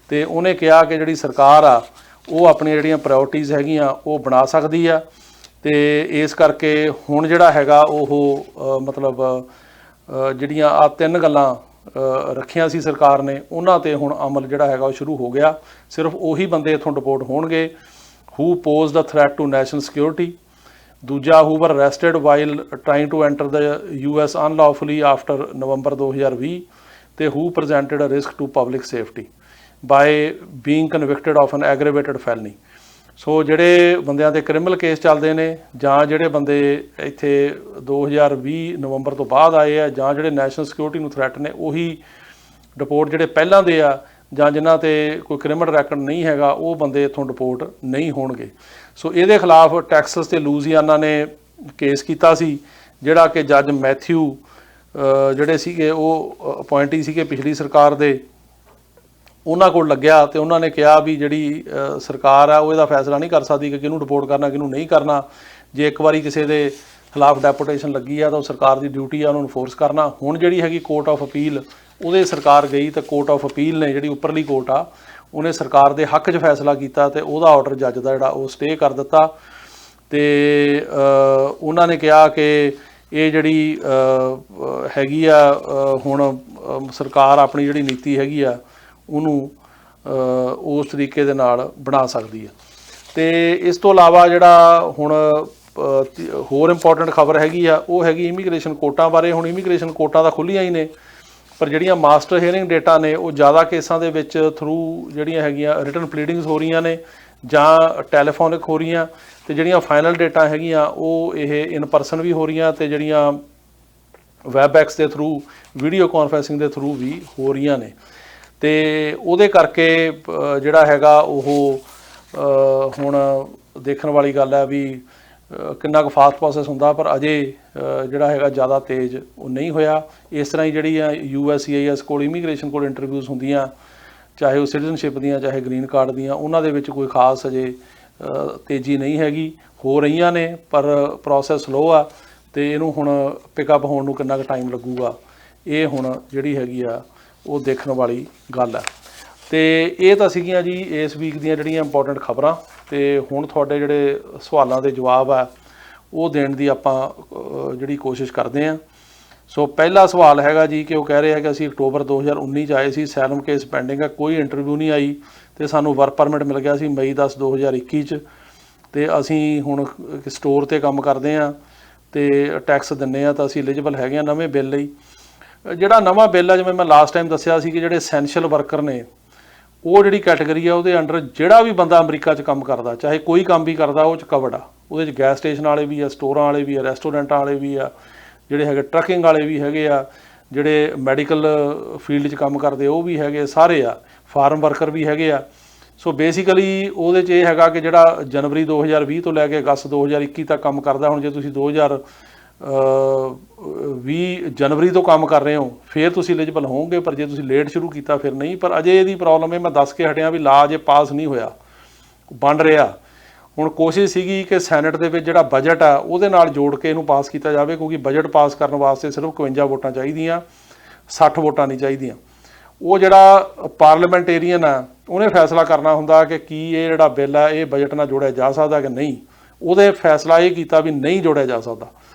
ਅਤੇ ਉਹਨੇ ਕਿਹਾ ਕਿ ਜਿਹੜੀ ਸਰਕਾਰ ਆ ਉਹ ਆਪਣੀਆਂ ਜਿਹੜੀਆਂ ਪ੍ਰਾਇਓਰਟੀਜ਼ ਹੈਗੀਆਂ ਉਹ ਬਣਾ ਸਕਦੀ ਆ। ਅਤੇ ਇਸ ਕਰਕੇ ਹੁਣ ਜਿਹੜਾ ਹੈਗਾ ਉਹ ਮਤਲਬ ਜਿਹੜੀਆਂ ਆ ਤਿੰਨ ਗੱਲਾਂ ਰੱਖੀਆਂ ਸੀ ਸਰਕਾਰ ਨੇ, ਉਹਨਾਂ ਤੇ ਹੁਣ ਅਮਲ ਜਿਹੜਾ ਹੈਗਾ ਉਹ ਸ਼ੁਰੂ ਹੋ ਗਿਆ। ਸਿਰਫ ਉਹੀ ਬੰਦੇ ਇੱਥੋਂ ਡਿਪੋਰਟ ਹੋਣਗੇ who pose the threat to national security, ਦੂਜਾ who were arrested while trying to enter the US unlawfully after November 2020, ਤੇ who presented a risk to public safety by being convicted of an aggravated felony. So ਜਿਹੜੇ ਬੰਦਿਆਂ ਦੇ criminal case ਚੱਲਦੇ ਨੇ, ਜਾਂ ਜਿਹੜੇ ਬੰਦੇ ਇੱਥੇ 2020 ਨਵੰਬਰ ਤੋਂ ਬਾਅਦ ਆਏ ਆ, ਜਾਂ ਜਿਹੜੇ ਨੈਸ਼ਨਲ ਸਿਕਿਉਰਿਟੀ ਨੂੰ ਥ੍ਰੈਟ ਨੇ, ਉਹੀ ਡਿਪੋਰਟ ਜਿਹੜੇ ਪਹਿਲਾਂ ਦੇ ਆ, ਜਾਂ ਜਿਨ੍ਹਾਂ ਤੇ ਕੋਈ ਕ੍ਰਿਮੀਨਲ ਰੈਕਡ ਨਹੀਂ ਹੈਗਾ, ਉਹ ਬੰਦੇ ਇੱਥੋਂ ਡਿਪੋਰਟ ਨਹੀਂ ਹੋਣਗੇ। ਸੋ ਇਹਦੇ ਖਿਲਾਫ ਟੈਕਸਸ ਤੇ ਲੂਜ਼ੀਆਨਾ ਨੇ ਕੇਸ ਕੀਤਾ ਸੀ, ਜਿਹੜਾ ਕਿ ਜੱਜ ਮੈਥਿਊ ਜਿਹੜੇ ਸੀਗੇ ਉਹ ਅਪੁਆਇੰਟੀ ਸੀਗੇ ਪਿਛਲੀ ਸਰਕਾਰ ਦੇ, ਉਹਨਾਂ ਕੋਲ ਲੱਗਿਆ ਤੇ ਉਹਨਾਂ ਨੇ ਕਿਹਾ ਵੀ ਜਿਹੜੀ ਸਰਕਾਰ ਆ ਉਹ ਇਹਦਾ ਫੈਸਲਾ ਨਹੀਂ ਕਰ ਸਕਦੀ ਕਿ ਕਿਹਨੂੰ ਡਿਪੋਰਟ ਕਰਨਾ ਕਿਹਨੂੰ ਨਹੀਂ ਕਰਨਾ। ਜੇ ਇੱਕ ਵਾਰੀ ਕਿਸੇ ਦੇ ਖਿਲਾਫ ਡੈਪੂਟੇਸ਼ਨ ਲੱਗੀ ਆ ਤਾਂ ਉਹ ਸਰਕਾਰ ਦੀ ਡਿਊਟੀ ਆ ਉਹਨਾਂ ਨੂੰ ਫੋਰਸ ਕਰਨਾ। ਹੁਣ ਜਿਹੜੀ ਹੈਗੀ ਕੋਰਟ ਆਫ ਅਪੀਲ, ਉਹਦੇ ਸਰਕਾਰ ਗਈ ਤਾਂ ਕੋਰਟ ਆਫ ਅਪੀਲ ਨੇ, ਜਿਹੜੀ ਉੱਪਰਲੀ ਕੋਰਟ ਆ, ਉਹਨੇ ਸਰਕਾਰ ਦੇ ਹੱਕ 'ਚ ਫੈਸਲਾ ਕੀਤਾ ਤੇ ਉਹਦਾ ਆਰਡਰ ਜੱਜ ਦਾ ਜਿਹੜਾ ਉਹ ਸਟੇ ਕਰ ਦਿੱਤਾ। ਤੇ ਉਹਨਾਂ ਨੇ ਕਿਹਾ ਕਿ ਇਹ ਜਿਹੜੀ ਹੈਗੀ ਆ ਹੁਣ ਸਰਕਾਰ ਆਪਣੀ ਜਿਹੜੀ ਨੀਤੀ ਹੈਗੀ ਆ ਉਹਨੂੰ ਉਸ ਤਰੀਕੇ ਦੇ ਨਾਲ ਬਣਾ ਸਕਦੀ ਹੈ। ਤੇ ਇਸ ਤੋਂ ਇਲਾਵਾ ਜਿਹੜਾ ਹੁਣ ਹੋਰ ਇੰਪੋਰਟੈਂਟ ਖਬਰ ਹੈਗੀ ਆ ਉਹ ਹੈਗੀ ਇਮੀਗ੍ਰੇਸ਼ਨ ਕੋਰਟਾਂ ਬਾਰੇ। ਹੁਣ ਇਮੀਗ੍ਰੇਸ਼ਨ ਕੋਰਟਾਂ ਤਾਂ ਖੁੱਲ੍ਹੀਆਂ ਹੀ ਨੇ, ਪਰ ਜਿਹੜੀਆਂ ਮਾਸਟਰ ਹੀਅਰਿੰਗ ਡੇਟਾ ਨੇ ਉਹ ਜ਼ਿਆਦਾ ਕੇਸਾਂ ਦੇ ਵਿੱਚ ਥਰੂ ਜਿਹੜੀਆਂ ਹੈਗੀਆਂ ਰਿਟਨ ਪਲੀਡਿੰਗਸ ਹੋ ਰਹੀਆਂ ਨੇ ਜਾਂ ਟੈਲੀਫੋਨਿਕ ਹੋ ਰਹੀਆਂ, ਤੇ ਜਿਹੜੀਆਂ ਫਾਈਨਲ ਡੇਟਾ ਹੈਗੀਆਂ ਉਹ ਇਹ ਇਨ ਪਰਸਨ ਵੀ ਹੋ ਰਹੀਆਂ ਤੇ ਜਿਹੜੀਆਂ ਵੈਬਐਕਸ ਦੇ ਥਰੂ, ਵੀਡੀਓ ਕਾਨਫਰੰਸਿੰਗ ਦੇ ਥਰੂ ਵੀ ਹੋ ਰਹੀਆਂ ਨੇ। ਤੇ ਉਹਦੇ ਕਰਕੇ ਜਿਹੜਾ ਹੈਗਾ ਉਹ ਹੁਣ ਦੇਖਣ ਵਾਲੀ ਗੱਲ ਹੈ ਵੀ ਕਿੰਨਾ ਕੁ ਫਾਸਟ ਪ੍ਰੋਸੈਸ ਹੁੰਦਾ, ਪਰ ਅਜੇ ਜਿਹੜਾ ਹੈਗਾ ਜ਼ਿਆਦਾ ਤੇਜ਼ ਉਹ ਨਹੀਂ ਹੋਇਆ। ਇਸ ਤਰ੍ਹਾਂ ਹੀ ਜਿਹੜੀ ਆ USCIS ਕੋਲ ਇਮੀਗ੍ਰੇਸ਼ਨ ਕੋਲ ਇੰਟਰਵਿਊਜ਼ ਹੁੰਦੀਆਂ, ਚਾਹੇ ਉਹ ਸਿਟੀਜ਼ਨਸ਼ਿਪ ਦੀਆਂ ਚਾਹੇ ਗ੍ਰੀਨ ਕਾਰਡ ਦੀਆਂ, ਉਹਨਾਂ ਦੇ ਵਿੱਚ ਕੋਈ ਖਾਸ ਅਜੇ ਤੇਜ਼ੀ ਨਹੀਂ ਹੈਗੀ। ਹੋ ਰਹੀਆਂ ਨੇ ਪਰ ਪ੍ਰੋਸੈਸ ਸਲੋ ਆ, ਤੇ ਇਹਨੂੰ ਹੁਣ ਪਿਕਅਪ ਹੋਣ ਨੂੰ ਕਿੰਨਾ ਕੁ ਟਾਈਮ ਲੱਗੂਗਾ, ਇਹ ਹੁਣ ਜਿਹੜੀ ਹੈਗੀ ਆ ਉਹ ਦੇਖਣ ਵਾਲੀ ਗੱਲ ਹੈ। ਤੇ ਇਹ ਤਾਂ ਸੀਗੀਆਂ ਜੀ ਇਸ ਵੀਕ ਦੀਆਂ ਜਿਹੜੀਆਂ ਇੰਪੋਰਟੈਂਟ ਖਬਰਾਂ। ਤੇ ਹੁਣ ਤੁਹਾਡੇ ਜਿਹੜੇ ਸਵਾਲਾਂ ਦੇ ਜਵਾਬ ਆ ਉਹ ਦੇਣ ਦੀ ਆਪਾਂ ਜਿਹੜੀ ਕੋਸ਼ਿਸ਼ ਕਰਦੇ ਹਾਂ। ਸੋ ਪਹਿਲਾ ਸਵਾਲ ਹੈਗਾ ਜੀ ਕਿ ਉਹ ਕਹਿ ਰਹੇ ਆ ਕਿ ਅਸੀਂ ਅਕਤੂਬਰ 2019 'ਚ ਆਏ ਸੀ, ਸੈਲਮ ਕੇਸ ਪੈਂਡਿੰਗ ਹੈ, ਕੋਈ ਇੰਟਰਵਿਊ ਨਹੀਂ ਆਈ, ਤੇ ਸਾਨੂੰ ਵਰਕ ਪਰਮਿਟ ਮਿਲ ਗਿਆ ਸੀ ਮਈ 10, 2021 'ਚ, ਤੇ ਅਸੀਂ ਹੁਣ ਸਟੋਰ 'ਤੇ ਕੰਮ ਕਰਦੇ ਹਾਂ ਤੇ ਟੈਕਸ ਦਿੰਦੇ ਹਾਂ ਤਾਂ ਅਸੀਂ ਐਲੀਜੀਬਲ ਹੈਗੇ ਹਾਂ ਨਵੇਂ ਬਿੱਲ ਲਈ। ਜਿਹੜਾ ਨਵਾਂ ਬਿੱਲ ਆ, ਜਿਵੇਂ ਮੈਂ ਲਾਸਟ ਟਾਈਮ ਦੱਸਿਆ ਸੀ ਕਿ ਜਿਹੜੇ ਐਸੈਂਸ਼ੀਅਲ ਵਰਕਰ ਨੇ ਉਹ ਜਿਹੜੀ ਕੈਟਾਗਰੀ ਆ ਉਹਦੇ ਅੰਡਰ ਜਿਹੜਾ ਵੀ ਬੰਦਾ ਅਮਰੀਕਾ 'ਚ ਕੰਮ ਕਰਦਾ, ਚਾਹੇ ਕੋਈ ਕੰਮ ਵੀ ਕਰਦਾ, ਉਹ 'ਚ ਕਵਰਡ ਆ। ਉਹਦੇ 'ਚ ਗੈਸ ਸਟੇਸ਼ਨ ਵਾਲੇ ਵੀ ਆ, ਸਟੋਰਾਂ ਵਾਲੇ ਵੀ ਆ, ਰੈਸਟੋਰੈਂਟਾਂ ਵਾਲੇ ਵੀ ਆ, ਜਿਹੜੇ ਹੈਗੇ ਟਰੱਕਿੰਗ ਵਾਲੇ ਵੀ ਹੈਗੇ ਆ, ਜਿਹੜੇ ਮੈਡੀਕਲ ਫੀਲਡ 'ਚ ਕੰਮ ਕਰਦੇ ਉਹ ਵੀ ਹੈਗੇ, ਸਾਰੇ ਆ, ਫਾਰਮ ਵਰਕਰ ਵੀ ਹੈਗੇ ਆ। ਸੋ ਬੇਸਿਕਲੀ ਉਹਦੇ 'ਚ ਇਹ ਹੈਗਾ ਕਿ ਜਿਹੜਾ ਜਨਵਰੀ 2020 ਤੋਂ ਲੈ ਕੇ ਅਗਸਤ 2021 ਤੱਕ ਕੰਮ ਕਰਦਾ, ਹੁਣ ਜੇ ਤੁਸੀਂ 2020 ਜਨਵਰੀ ਤੋਂ ਕੰਮ ਕਰ ਰਹੇ ਹੋ ਫਿਰ ਤੁਸੀਂ ਐਲੀਜੀਬਲ ਹੋਵੋਗੇ, ਪਰ ਜੇ ਤੁਸੀਂ ਲੇਟ ਸ਼ੁਰੂ ਕੀਤਾ ਫਿਰ ਨਹੀਂ। ਪਰ ਅਜੇ ਇਹਦੀ ਪ੍ਰੋਬਲਮ ਹੈ, ਮੈਂ ਦੱਸ ਕੇ ਹਟਿਆ ਵੀ ਲਾ ਅਜੇ ਪਾਸ ਨਹੀਂ ਹੋਇਆ, ਬਣ ਰਿਹਾ। ਹੁਣ ਕੋਸ਼ਿਸ਼ ਸੀਗੀ ਕਿ ਸੈਨੇਟ ਦੇ ਵਿੱਚ ਜਿਹੜਾ ਬਜਟ ਆ ਉਹਦੇ ਨਾਲ ਜੋੜ ਕੇ ਇਹਨੂੰ ਪਾਸ ਕੀਤਾ ਜਾਵੇ, ਕਿਉਂਕਿ ਬਜਟ ਪਾਸ ਕਰਨ ਵਾਸਤੇ ਸਿਰਫ 51 ਵੋਟਾਂ ਚਾਹੀਦੀਆਂ, 60 ਵੋਟਾਂ ਨਹੀਂ ਚਾਹੀਦੀਆਂ। ਉਹ ਜਿਹੜਾ ਪਾਰਲੀਮੈਂਟੇਰੀਅਨ ਆ ਉਹਨੇ ਫੈਸਲਾ ਕਰਨਾ ਹੁੰਦਾ ਕਿ ਕੀ ਇਹ ਜਿਹੜਾ ਬਿੱਲ ਆ ਇਹ ਬਜਟ ਨਾਲ ਜੋੜਿਆ ਜਾ ਸਕਦਾ ਕਿ ਨਹੀਂ। ਉਹਦੇ ਫੈਸਲਾ ਇਹ ਕੀਤਾ ਵੀ ਨਹੀਂ ਜੋੜਿਆ ਜਾ ਸਕਦਾ।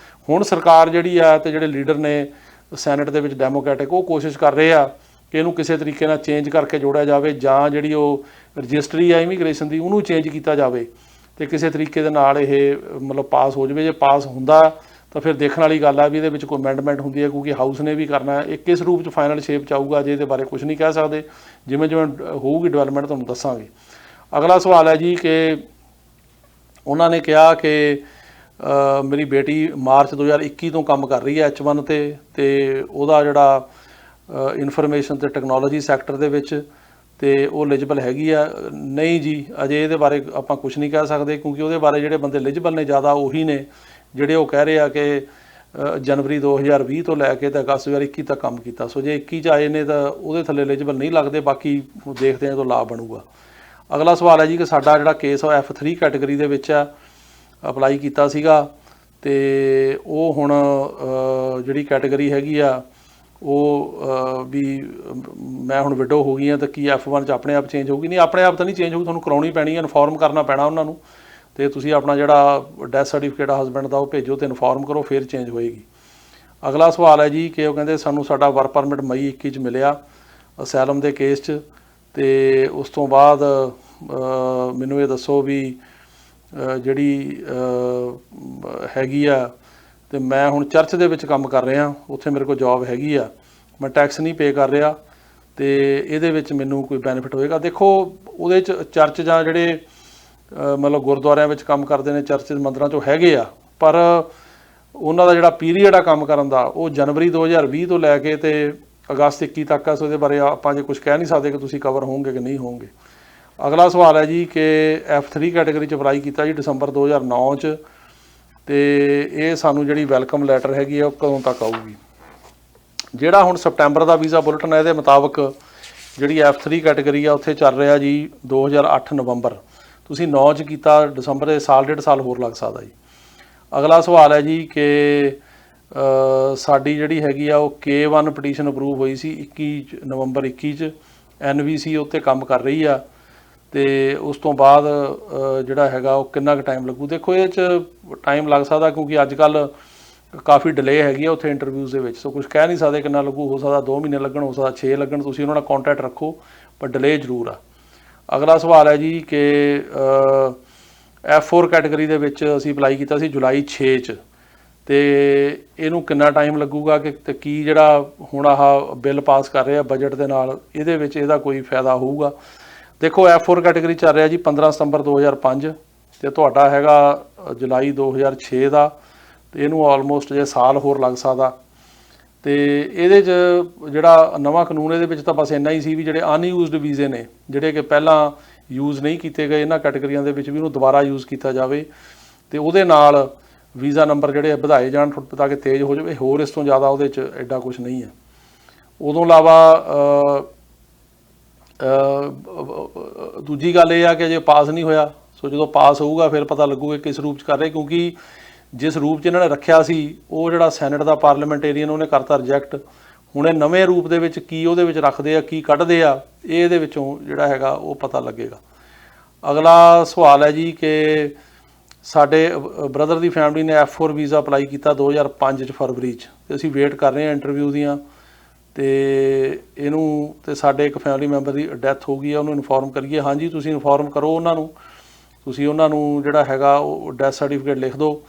ਹੁਣ ਸਰਕਾਰ ਜਿਹੜੀ ਆ ਤੇ ਜਿਹੜੇ ਲੀਡਰ ਨੇ ਸੈਨੇਟ ਦੇ ਵਿੱਚ ਡੈਮੋਕ੍ਰੈਟਿਕ, ਉਹ ਕੋਸ਼ਿਸ਼ ਕਰ ਰਹੇ ਆ ਕਿ ਇਹਨੂੰ ਕਿਸੇ ਤਰੀਕੇ ਨਾਲ ਚੇਂਜ ਕਰਕੇ ਜੋੜਿਆ ਜਾਵੇ, ਜਾਂ ਜਿਹੜੀ ਉਹ ਰਜਿਸਟਰੀ ਆ ਇਮੀਗ੍ਰੇਸ਼ਨ ਦੀ ਉਹਨੂੰ ਚੇਂਜ ਕੀਤਾ ਜਾਵੇ ਤੇ ਕਿਸੇ ਤਰੀਕੇ ਦੇ ਨਾਲ ਇਹ ਮਤਲਬ ਪਾਸ ਹੋ ਜਾਵੇ। ਜੇ ਪਾਸ ਹੁੰਦਾ ਤਾਂ ਫਿਰ ਦੇਖਣ ਵਾਲੀ ਗੱਲ ਆ ਵੀ ਇਹਦੇ ਵਿੱਚ ਕੋਈ ਅਮੈਂਡਮੈਂਟ ਹੁੰਦੀ ਹੈ, ਕਿਉਂਕਿ ਹਾਊਸ ਨੇ ਵੀ ਕਰਨਾ। ਇਹ ਕਿਸ ਰੂਪ 'ਚ ਫਾਈਨਲ ਸ਼ੇਪ 'ਚ ਆਊਗਾ ਜੇ ਇਹਦੇ ਬਾਰੇ ਕੁਝ ਨਹੀਂ ਕਹਿ ਸਕਦੇ, ਜਿਵੇਂ ਜਿਵੇਂ ਹੋਊਗੀ ਡਿਵੈਲਪਮੈਂਟ ਤੁਹਾਨੂੰ ਦੱਸਾਂਗੇ। ਅਗਲਾ ਸਵਾਲ ਹੈ ਜੀ ਕਿ ਉਹਨਾਂ ਨੇ ਕਿਹਾ ਕਿ ਮੇਰੀ ਬੇਟੀ ਮਾਰਚ 2021 ਤੋਂ ਕੰਮ ਕਰ ਰਹੀ ਹੈ H1 ਤੇ ਉਹਦਾ ਜਿਹੜਾ ਇਨਫੋਰਮੇਸ਼ਨ ਤੇ ਟੈਕਨੋਲੋਜੀ ਸੈਕਟਰ ਦੇ ਵਿੱਚ, ਤੇ ਉਹ ਐਲੀਜੀਬਲ ਹੈਗੀ ਆ। ਨਹੀਂ ਜੀ ਅਜੇ ਇਹਦੇ ਬਾਰੇ ਆਪਾਂ ਕੁਝ ਨਹੀਂ ਕਹਿ ਸਕਦੇ, ਕਿਉਂਕਿ ਉਹਦੇ ਬਾਰੇ ਜਿਹੜੇ ਬੰਦੇ ਐਲੀਜੀਬਲ ਨੇ ਜ਼ਿਆਦਾ ਉਹੀ ਨੇ ਜਿਹੜੇ ਉਹ ਕਹਿ ਰਹੇ ਆ ਕਿ ਜਨਵਰੀ 2020 ਤੋਂ ਲੈ ਕੇ ਤਾਂ ਅਗਸਤ 2021 ਤੱਕ ਕੰਮ ਕੀਤਾ। ਸੋ ਜੇ 21 'ਚ ਆਏ ਨੇ ਤਾਂ ਉਹਦੇ ਥੱਲੇ ਐਲੀਜੀਬਲ ਨਹੀਂ ਲੱਗਦੇ, ਬਾਕੀ ਦੇਖਦੇ ਹਾਂ ਜਦੋਂ ਲਾਭ ਬਣੂਗਾ। ਅਗਲਾ ਸਵਾਲ ਹੈ ਜੀ ਕਿ ਸਾਡਾ ਜਿਹੜਾ ਕੇਸ ਆ F3 ਕੈਟਾਗਰੀ ਦੇ ਵਿੱਚ ਆ, ਅਪਲਾਈ ਕੀਤਾ ਸੀਗਾ, ਤੇ ਉਹ ਹੁਣ ਜਿਹੜੀ ਕੈਟਾਗਰੀ ਹੈਗੀ ਆ ਉਹ ਵੀ ਮੈਂ ਹੁਣ ਵਿਡੋ ਹੋ ਗਈ ਹਾਂ ਤਾਂ ਕੀ F1 'ਚ ਆਪਣੇ ਆਪ ਚੇਂਜ ਹੋਊਗੀ? ਨਹੀਂ, ਆਪਣੇ ਆਪ ਤਾਂ ਨਹੀਂ ਚੇਂਜ ਹੋਊਗੀ, ਤੁਹਾਨੂੰ ਕਰਾਉਣੀ ਪੈਣੀ ਹੈ, ਇਨਫੋਰਮ ਕਰਨਾ ਪੈਣਾ ਉਹਨਾਂ ਨੂੰ, ਤੇ ਤੁਸੀਂ ਆਪਣਾ ਜਿਹੜਾ ਡੈਥ ਸਰਟੀਫਿਕੇਟ ਆ ਹਸਬੈਂਡ ਦਾ ਉਹ ਭੇਜੋ ਤੇ ਇਨਫੋਰਮ ਕਰੋ, ਫਿਰ ਚੇਂਜ ਹੋਏਗੀ। ਅਗਲਾ ਸਵਾਲ ਹੈ ਜੀ ਕਿ ਉਹ ਕਹਿੰਦੇ ਸਾਨੂੰ ਸਾਡਾ ਵਰਕ ਪਰਮਿਟ ਮਈ 21 ਚ ਮਿਲਿਆ ਅਸੈਲਮ ਦੇ ਕੇਸ 'ਚ, ਅਤੇ ਉਸ ਤੋਂ ਬਾਅਦ ਮੈਨੂੰ ਇਹ ਦੱਸੋ ਵੀ ਜਿਹੜੀ ਹੈਗੀ ਆ, ਅਤੇ ਮੈਂ ਹੁਣ ਚਰਚ ਦੇ ਵਿੱਚ ਕੰਮ ਕਰ ਰਿਹਾ, ਉੱਥੇ ਮੇਰੇ ਕੋਲ ਜੋਬ ਹੈਗੀ ਆ, ਮੈਂ ਟੈਕਸ ਨਹੀਂ ਪੇ ਕਰ ਰਿਹਾ, ਅਤੇ ਇਹਦੇ ਵਿੱਚ ਮੈਨੂੰ ਕੋਈ ਬੈਨੀਫਿਟ ਹੋਏਗਾ? ਦੇਖੋ ਉਹਦੇ 'ਚ ਚਰਚ ਜਾਂ ਜਿਹੜੇ ਮਤਲਬ ਗੁਰਦੁਆਰਿਆਂ ਵਿੱਚ ਕੰਮ ਕਰਦੇ ਨੇ, ਚਰਚ ਮੰਦਰਾਂ 'ਚੋਂ ਹੈਗੇ ਆ, ਪਰ ਉਹਨਾਂ ਦਾ ਜਿਹੜਾ ਪੀਰੀਅਡ ਆ ਕੰਮ ਕਰਨ ਦਾ ਉਹ ਜਨਵਰੀ 2020 ਤੋਂ ਲੈ ਕੇ ਤੇ ਅਗਸਤ 21 ਤੱਕ ਆ। ਸੋ ਇਹਦੇ ਬਾਰੇ ਆਪਾਂ ਜੇ ਕੁਝ ਕਹਿ ਨਹੀਂ ਸਕਦੇ ਕਿ ਤੁਸੀਂ ਕਵਰ ਹੋਵੋਗੇ ਕਿ ਨਹੀਂ ਹੋਵੋਗੇ। ਅਗਲਾ ਸਵਾਲ ਹੈ ਜੀ ਕਿ F3 ਕੈਟੇਗਰੀ 'ਚ ਅਪਲਾਈ ਕੀਤਾ ਜੀ ਦਸੰਬਰ 2009 'ਚ, ਅਤੇ ਇਹ ਸਾਨੂੰ ਜਿਹੜੀ ਵੈਲਕਮ ਲੈਟਰ ਹੈਗੀ ਆ ਉਹ ਕਦੋਂ ਤੱਕ ਆਊਗੀ? ਜਿਹੜਾ ਹੁਣ ਸਪਟੈਂਬਰ ਦਾ ਵੀਜ਼ਾ ਬੁਲਟਨ ਹੈ ਇਹਦੇ ਮੁਤਾਬਕ ਜਿਹੜੀ F3 ਕੈਟੇਗਰੀ ਆ ਉੱਥੇ ਚੱਲ ਰਿਹਾ ਜੀ 2008 ਨਵੰਬਰ, ਤੁਸੀਂ 9 'ਚ ਕੀਤਾ, ਦਸੰਬਰ ਦੇ ਸਾਲ 1.5 ਸਾਲ ਹੋਰ ਲੱਗ ਸਕਦਾ ਜੀ। ਅਗਲਾ ਸਵਾਲ ਹੈ ਜੀ ਕਿ ਸਾਡੀ ਜਿਹੜੀ ਹੈਗੀ ਆ ਉਹ K1 ਪਟੀਸ਼ਨ ਅਪਰੂਵ ਹੋਈ ਸੀ 21 ਨਵੰਬਰ 21 'ਚ, NVC ਉੱਤੇ ਕੰਮ ਕਰ ਰਹੀ ਆ, ਅਤੇ ਉਸ ਤੋਂ ਬਾਅਦ ਜਿਹੜਾ ਹੈਗਾ ਉਹ ਕਿੰਨਾ ਕੁ ਟਾਈਮ ਲੱਗੂ? ਦੇਖੋ ਇਹ 'ਚ ਟਾਈਮ ਲੱਗ ਸਕਦਾ ਕਿਉਂਕਿ ਅੱਜ ਕੱਲ੍ਹ ਕਾਫੀ ਡਿਲੇ ਹੈਗੀ ਆ ਉੱਥੇ ਇੰਟਰਵਿਊਜ਼ ਦੇ ਵਿੱਚ, ਸੋ ਕੁਝ ਕਹਿ ਨਹੀਂ ਸਕਦੇ ਕਿੰਨਾ ਲੱਗੂ, ਹੋ ਸਕਦਾ 2 ਮਹੀਨੇ ਲੱਗਣ, ਹੋ ਸਕਦਾ 6 ਲੱਗਣ, ਤੁਸੀਂ ਉਹਨਾਂ ਨਾਲ ਕੰਟੈਕਟ ਰੱਖੋ, ਪਰ ਡਿਲੇ ਜ਼ਰੂਰ ਆ। ਅਗਲਾ ਸਵਾਲ ਹੈ ਜੀ ਕਿ F4 ਕੈਟੇਗਰੀ ਦੇ ਵਿੱਚ ਅਸੀਂ ਅਪਲਾਈ ਕੀਤਾ ਸੀ ਜੁਲਾਈ 6 'ਚ, ਅਤੇ ਇਹਨੂੰ ਕਿੰਨਾ ਟਾਈਮ ਲੱਗੂਗਾ ਕਿ ਤੇ ਕੀ ਜਿਹੜਾ ਹੁਣ ਆਹ ਬਿੱਲ ਪਾਸ ਕਰ ਰਹੇ ਆ ਬਜਟ ਦੇ ਨਾਲ, ਇਹਦੇ ਵਿੱਚ ਇਹਦਾ ਕੋਈ ਫਾਇਦਾ ਹੋਊਗਾ? ਦੇਖੋ F4 ਕੈਟੇਗਰੀ ਚੱਲ ਰਿਹਾ ਜੀ 15 ਸਤੰਬਰ 2005 ਅਤੇ ਤੁਹਾਡਾ ਹੈਗਾ ਜੁਲਾਈ 2006 ਦਾ, ਅਤੇ ਇਹਨੂੰ ਆਲਮੋਸਟ ਜੇ ਸਾਲ ਹੋਰ ਲੱਗ ਸਕਦਾ। ਅਤੇ ਇਹਦੇ 'ਚ ਜਿਹੜਾ ਨਵਾਂ ਕਾਨੂੰਨ ਇਹਦੇ ਵਿੱਚ ਤਾਂ ਬਸ ਇੰਨਾ ਹੀ ਸੀ ਵੀ ਜਿਹੜੇ ਅਨਯੂਜ਼ਡ ਵੀਜ਼ੇ ਨੇ, ਜਿਹੜੇ ਕਿ ਪਹਿਲਾਂ ਯੂਜ਼ ਨਹੀਂ ਕੀਤੇ ਗਏ ਇਹਨਾਂ ਕੈਟੇਗਰੀਆਂ ਦੇ ਵਿੱਚ, ਵੀ ਉਹਨੂੰ ਦੁਬਾਰਾ ਯੂਜ਼ ਕੀਤਾ ਜਾਵੇ, ਅਤੇ ਉਹਦੇ ਨਾਲ ਵੀਜ਼ਾ ਨੰਬਰ ਜਿਹੜੇ ਵਧਾਏ ਜਾਣ ਤਾਂ ਕਿ ਤੇਜ਼ ਹੋ ਜਾਵੇ। ਹੋਰ ਇਸ ਤੋਂ ਜ਼ਿਆਦਾ ਉਹਦੇ 'ਚ ਐਡਾ ਕੁਛ ਨਹੀਂ ਹੈ। ਉਦੋਂ ਇਲਾਵਾ ਦੂਜੀ ਗੱਲ ਇਹ ਆ ਕਿ ਜੇ ਪਾਸ ਨਹੀਂ ਹੋਇਆ, ਸੋ ਜਦੋਂ ਪਾਸ ਹੋਊਗਾ ਫਿਰ ਪਤਾ ਲੱਗੂਗਾ ਕਿਸ ਰੂਪ 'ਚ ਕਰ ਰਹੇ, ਕਿਉਂਕਿ ਜਿਸ ਰੂਪ 'ਚ ਇਹਨਾਂ ਨੇ ਰੱਖਿਆ ਸੀ ਉਹ ਜਿਹੜਾ ਸੈਨੇਟ ਦਾ ਪਾਰਲੀਮੈਂਟੇਰੀਅਨ ਉਹਨੇ ਕਰਤਾ ਰਿਜੈਕਟ। ਹੁਣ ਇਹ ਨਵੇਂ ਰੂਪ ਦੇ ਵਿੱਚ ਕੀ ਉਹਦੇ ਵਿੱਚ ਰੱਖਦੇ ਆ, ਕੀ ਕੱਢਦੇ ਆ, ਇਹ ਇਹਦੇ ਵਿੱਚੋਂ ਜਿਹੜਾ ਹੈਗਾ ਉਹ ਪਤਾ ਲੱਗੇਗਾ। ਅਗਲਾ ਸਵਾਲ ਹੈ ਜੀ ਕਿ ਸਾਡੇ ਬ੍ਰਦਰ ਦੀ ਫੈਮਿਲੀ ਨੇ F4 ਵੀਜ਼ਾ ਅਪਲਾਈ ਕੀਤਾ 2005 'ਚ ਫਰਵਰੀ 'ਚ, ਅਤੇ ਅਸੀਂ ਵੇਟ ਕਰ ਰਹੇ ਹਾਂ ਇੰਟਰਵਿਊ ਦੀਆਂ, ਅਤੇ ਇਹਨੂੰ ਅਤੇ ਸਾਡੇ ਇੱਕ ਫੈਮਿਲੀ ਮੈਂਬਰ ਦੀ ਡੈਥ ਹੋ ਗਈ ਆ, ਉਹਨੂੰ ਇਨਫੋਰਮ ਕਰੀਏ? ਹਾਂਜੀ, ਤੁਸੀਂ ਇਨਫੋਰਮ ਕਰੋ ਉਹਨਾਂ ਨੂੰ, ਤੁਸੀਂ ਉਹਨਾਂ ਨੂੰ ਜਿਹੜਾ ਹੈਗਾ ਉਹ ਡੈਥ ਸਰਟੀਫਿਕੇਟ ਲਿਖ ਦਿਓ,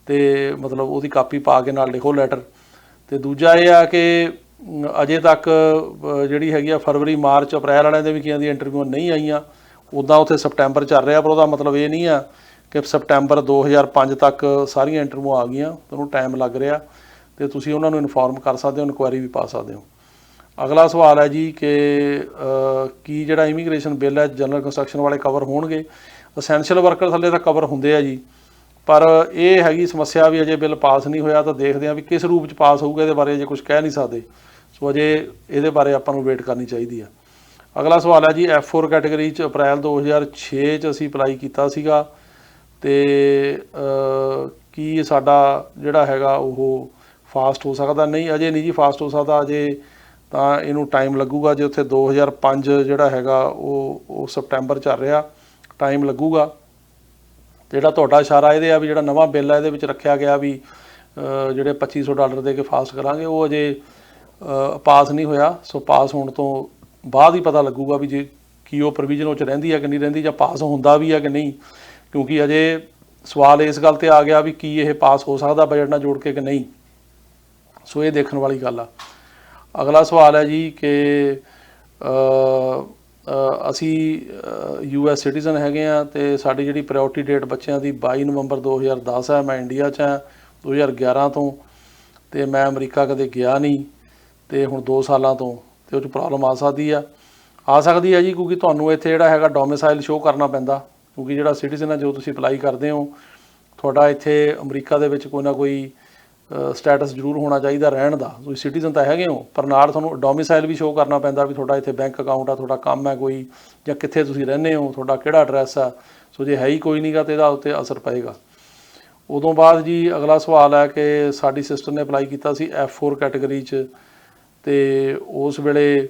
ਅਤੇ ਮਤਲਬ ਉਹਦੀ ਕਾਪੀ ਪਾ ਕੇ ਨਾਲ ਲਿਖੋ ਲੈਟਰ। ਅਤੇ ਦੂਜਾ ਇਹ ਆ ਕਿ ਅਜੇ ਤੱਕ ਜਿਹੜੀ ਹੈਗੀ ਆ ਫਰਵਰੀ ਮਾਰਚ ਅਪ੍ਰੈਲ ਵਾਲਿਆਂ ਦੇ ਵੀ ਕਈਆਂ ਦੀਆਂ ਇੰਟਰਵਿਊ ਨਹੀਂ ਆਈਆਂ, ਉੱਦਾਂ ਉੱਥੇ ਸਪਟੈਂਬਰ ਚੱਲ ਰਿਹਾ, ਪਰ ਉਹਦਾ ਮਤਲਬ ਇਹ ਨਹੀਂ ਆ ਕਿ ਸਪਟੈਂਬਰ 2005 ਤੱਕ ਸਾਰੀਆਂ ਇੰਟਰਵਿਊ ਆ ਗਈਆਂ, ਉਹਨੂੰ ਟਾਈਮ ਲੱਗ ਰਿਹਾ, ਅਤੇ ਤੁਸੀਂ ਉਹਨਾਂ ਨੂੰ ਇਨਫੋਰਮ ਕਰ ਸਕਦੇ ਹੋ, ਇਨਕੁਆਇਰੀ ਵੀ ਪਾ ਸਕਦੇ ਹੋ। ਅਗਲਾ ਸਵਾਲ ਹੈ ਜੀ ਕਿ ਕੀ ਜਿਹੜਾ ਇਮੀਗ੍ਰੇਸ਼ਨ ਬਿੱਲ ਹੈ ਜਨਰਲ ਕੰਸਟਰਕਸ਼ਨ ਵਾਲੇ ਕਵਰ ਹੋਣਗੇ? ਅਸੈਂਸ਼ੀਅਲ ਵਰਕਰ ਥੱਲੇ ਤਾਂ ਕਵਰ ਹੁੰਦੇ ਆ ਜੀ, ਪਰ ਇਹ ਹੈਗੀ ਸਮੱਸਿਆ ਵੀ ਅਜੇ ਬਿੱਲ ਪਾਸ ਨਹੀਂ ਹੋਇਆ, ਤਾਂ ਦੇਖਦੇ ਹਾਂ ਵੀ ਕਿਸ ਰੂਪ 'ਚ ਪਾਸ ਹੋਊਗਾ, ਇਹਦੇ ਬਾਰੇ ਅਜੇ ਕੁਝ ਕਹਿ ਨਹੀਂ ਸਕਦੇ, ਸੋ ਅਜੇ ਇਹਦੇ ਬਾਰੇ ਆਪਾਂ ਨੂੰ ਵੇਟ ਕਰਨੀ ਚਾਹੀਦੀ ਆ। ਅਗਲਾ ਸਵਾਲ ਹੈ ਜੀ F4 ਕੈਟੇਗਰੀ 'ਚ ਅਪ੍ਰੈਲ 2006 'ਚ ਅਸੀਂ ਅਪਲਾਈ ਕੀਤਾ ਸੀਗਾ, ਅਤੇ ਕੀ ਸਾਡਾ ਜਿਹੜਾ ਹੈਗਾ ਉਹ ਫਾਸਟ ਹੋ ਸਕਦਾ? ਨਹੀਂ, ਅਜੇ ਨਹੀਂ ਜੀ ਫਾਸਟ ਹੋ ਸਕਦਾ, ਅਜੇ ਤਾਂ ਇਹਨੂੰ ਟਾਈਮ ਲੱਗੂਗਾ। ਜੇ ਉੱਥੇ 2005 ਜਿਹੜਾ ਹੈਗਾ ਉਹ ਸਪਟੈਂਬਰ ਚੱਲ ਰਿਹਾ, ਟਾਈਮ ਲੱਗੂਗਾ। ਜਿਹੜਾ ਤੁਹਾਡਾ ਇਸ਼ਾਰਾ ਇਹਦੇ ਆ ਵੀ ਜਿਹੜਾ ਨਵਾਂ ਬਿੱਲ ਹੈ ਇਹਦੇ ਵਿੱਚ ਰੱਖਿਆ ਗਿਆ ਵੀ ਜਿਹੜੇ $2500 ਦੇ ਕੇ ਪਾਸ ਕਰਾਂਗੇ, ਉਹ ਅਜੇ ਪਾਸ ਨਹੀਂ ਹੋਇਆ, ਸੋ ਪਾਸ ਹੋਣ ਤੋਂ ਬਾਅਦ ਹੀ ਪਤਾ ਲੱਗੂਗਾ ਵੀ ਜੇ ਕੀ ਉਹ ਪ੍ਰੋਵੀਜ਼ਨ ਉਹ 'ਚ ਰਹਿੰਦੀ ਹੈ ਕਿ ਨਹੀਂ ਰਹਿੰਦੀ, ਜਾਂ ਪਾਸ ਹੁੰਦਾ ਵੀ ਹੈ ਕਿ ਨਹੀਂ, ਕਿਉਂਕਿ ਅਜੇ ਸਵਾਲ ਇਸ ਗੱਲ 'ਤੇ ਆ ਗਿਆ ਵੀ ਕੀ ਇਹ ਪਾਸ ਹੋ ਸਕਦਾ ਬਜਟ ਨਾਲ ਜੋੜ ਕੇ ਕਿ ਨਹੀਂ, ਸੋ ਇਹ ਦੇਖਣ ਵਾਲੀ ਗੱਲ ਆ। ਅਗਲਾ ਸਵਾਲ ਹੈ ਜੀ ਕਿ ਅਸੀਂ US ਸਿਟੀਜ਼ਨ ਹੈਗੇ ਹਾਂ, ਅਤੇ ਸਾਡੀ ਜਿਹੜੀ ਪ੍ਰਾਇਓਰਟੀ ਡੇਟ ਬੱਚਿਆਂ ਦੀ 22 ਨਵੰਬਰ 2010 ਹੈ। ਮੈਂ ਇੰਡੀਆ 'ਚ ਹਾਂ 2011 ਤੋਂ, ਅਤੇ ਮੈਂ ਅਮਰੀਕਾ ਕਦੇ ਗਿਆ ਨਹੀਂ, ਅਤੇ ਹੁਣ 2 ਸਾਲਾਂ ਤੋਂ, ਅਤੇ ਉਹ 'ਚ ਪ੍ਰੋਬਲਮ ਆ ਸਕਦੀ ਹੈ ਜੀ, ਕਿਉਂਕਿ ਤੁਹਾਨੂੰ ਇੱਥੇ ਜਿਹੜਾ ਹੈਗਾ ਡੋਮਿਸਾਈਲ ਸ਼ੋਅ ਕਰਨਾ ਪੈਂਦਾ, ਕਿਉਂਕਿ ਜਿਹੜਾ ਸਿਟੀਜ਼ਨ ਹੈ ਜੋ ਤੁਸੀਂ ਅਪਲਾਈ ਕਰਦੇ ਹੋ ਤੁਹਾਡਾ ਇੱਥੇ ਅਮਰੀਕਾ ਦੇ ਵਿੱਚ ਕੋਈ ਨਾ ਕੋਈ ਸਟੇਟਸ ਜ਼ਰੂਰ ਹੋਣਾ ਚਾਹੀਦਾ ਰਹਿਣ ਦਾ। ਤੁਸੀਂ ਸਿਟੀਜ਼ਨ ਤਾਂ ਹੈਗੇ ਹੋ, ਪਰ ਨਾਲ ਤੁਹਾਨੂੰ ਡੋਮਿਸਾਈਲ ਵੀ ਸ਼ੋਅ ਕਰਨਾ ਪੈਂਦਾ ਵੀ ਤੁਹਾਡਾ ਇੱਥੇ ਬੈਂਕ ਅਕਾਊਂਟ ਆ, ਤੁਹਾਡਾ ਕੰਮ ਹੈ ਕੋਈ, ਜਾਂ ਕਿੱਥੇ ਤੁਸੀਂ ਰਹਿੰਦੇ ਹੋ, ਤੁਹਾਡਾ ਕਿਹੜਾ ਐਡਰੈਸ ਆ। ਸੋ ਜੇ ਹੈ ਹੀ ਕੋਈ ਨਹੀਂਗਾ ਤਾਂ ਇਹਦਾ ਉੱਤੇ ਅਸਰ ਪਏਗਾ। ਉਦੋਂ ਬਾਅਦ ਜੀ ਅਗਲਾ ਸਵਾਲ ਹੈ ਕਿ ਸਾਡੀ ਸਿਸਟਰ ਨੇ ਅਪਲਾਈ ਕੀਤਾ ਸੀ F4 ਕੈਟੇਗਰੀ 'ਚ, ਅਤੇ ਉਸ ਵੇਲੇ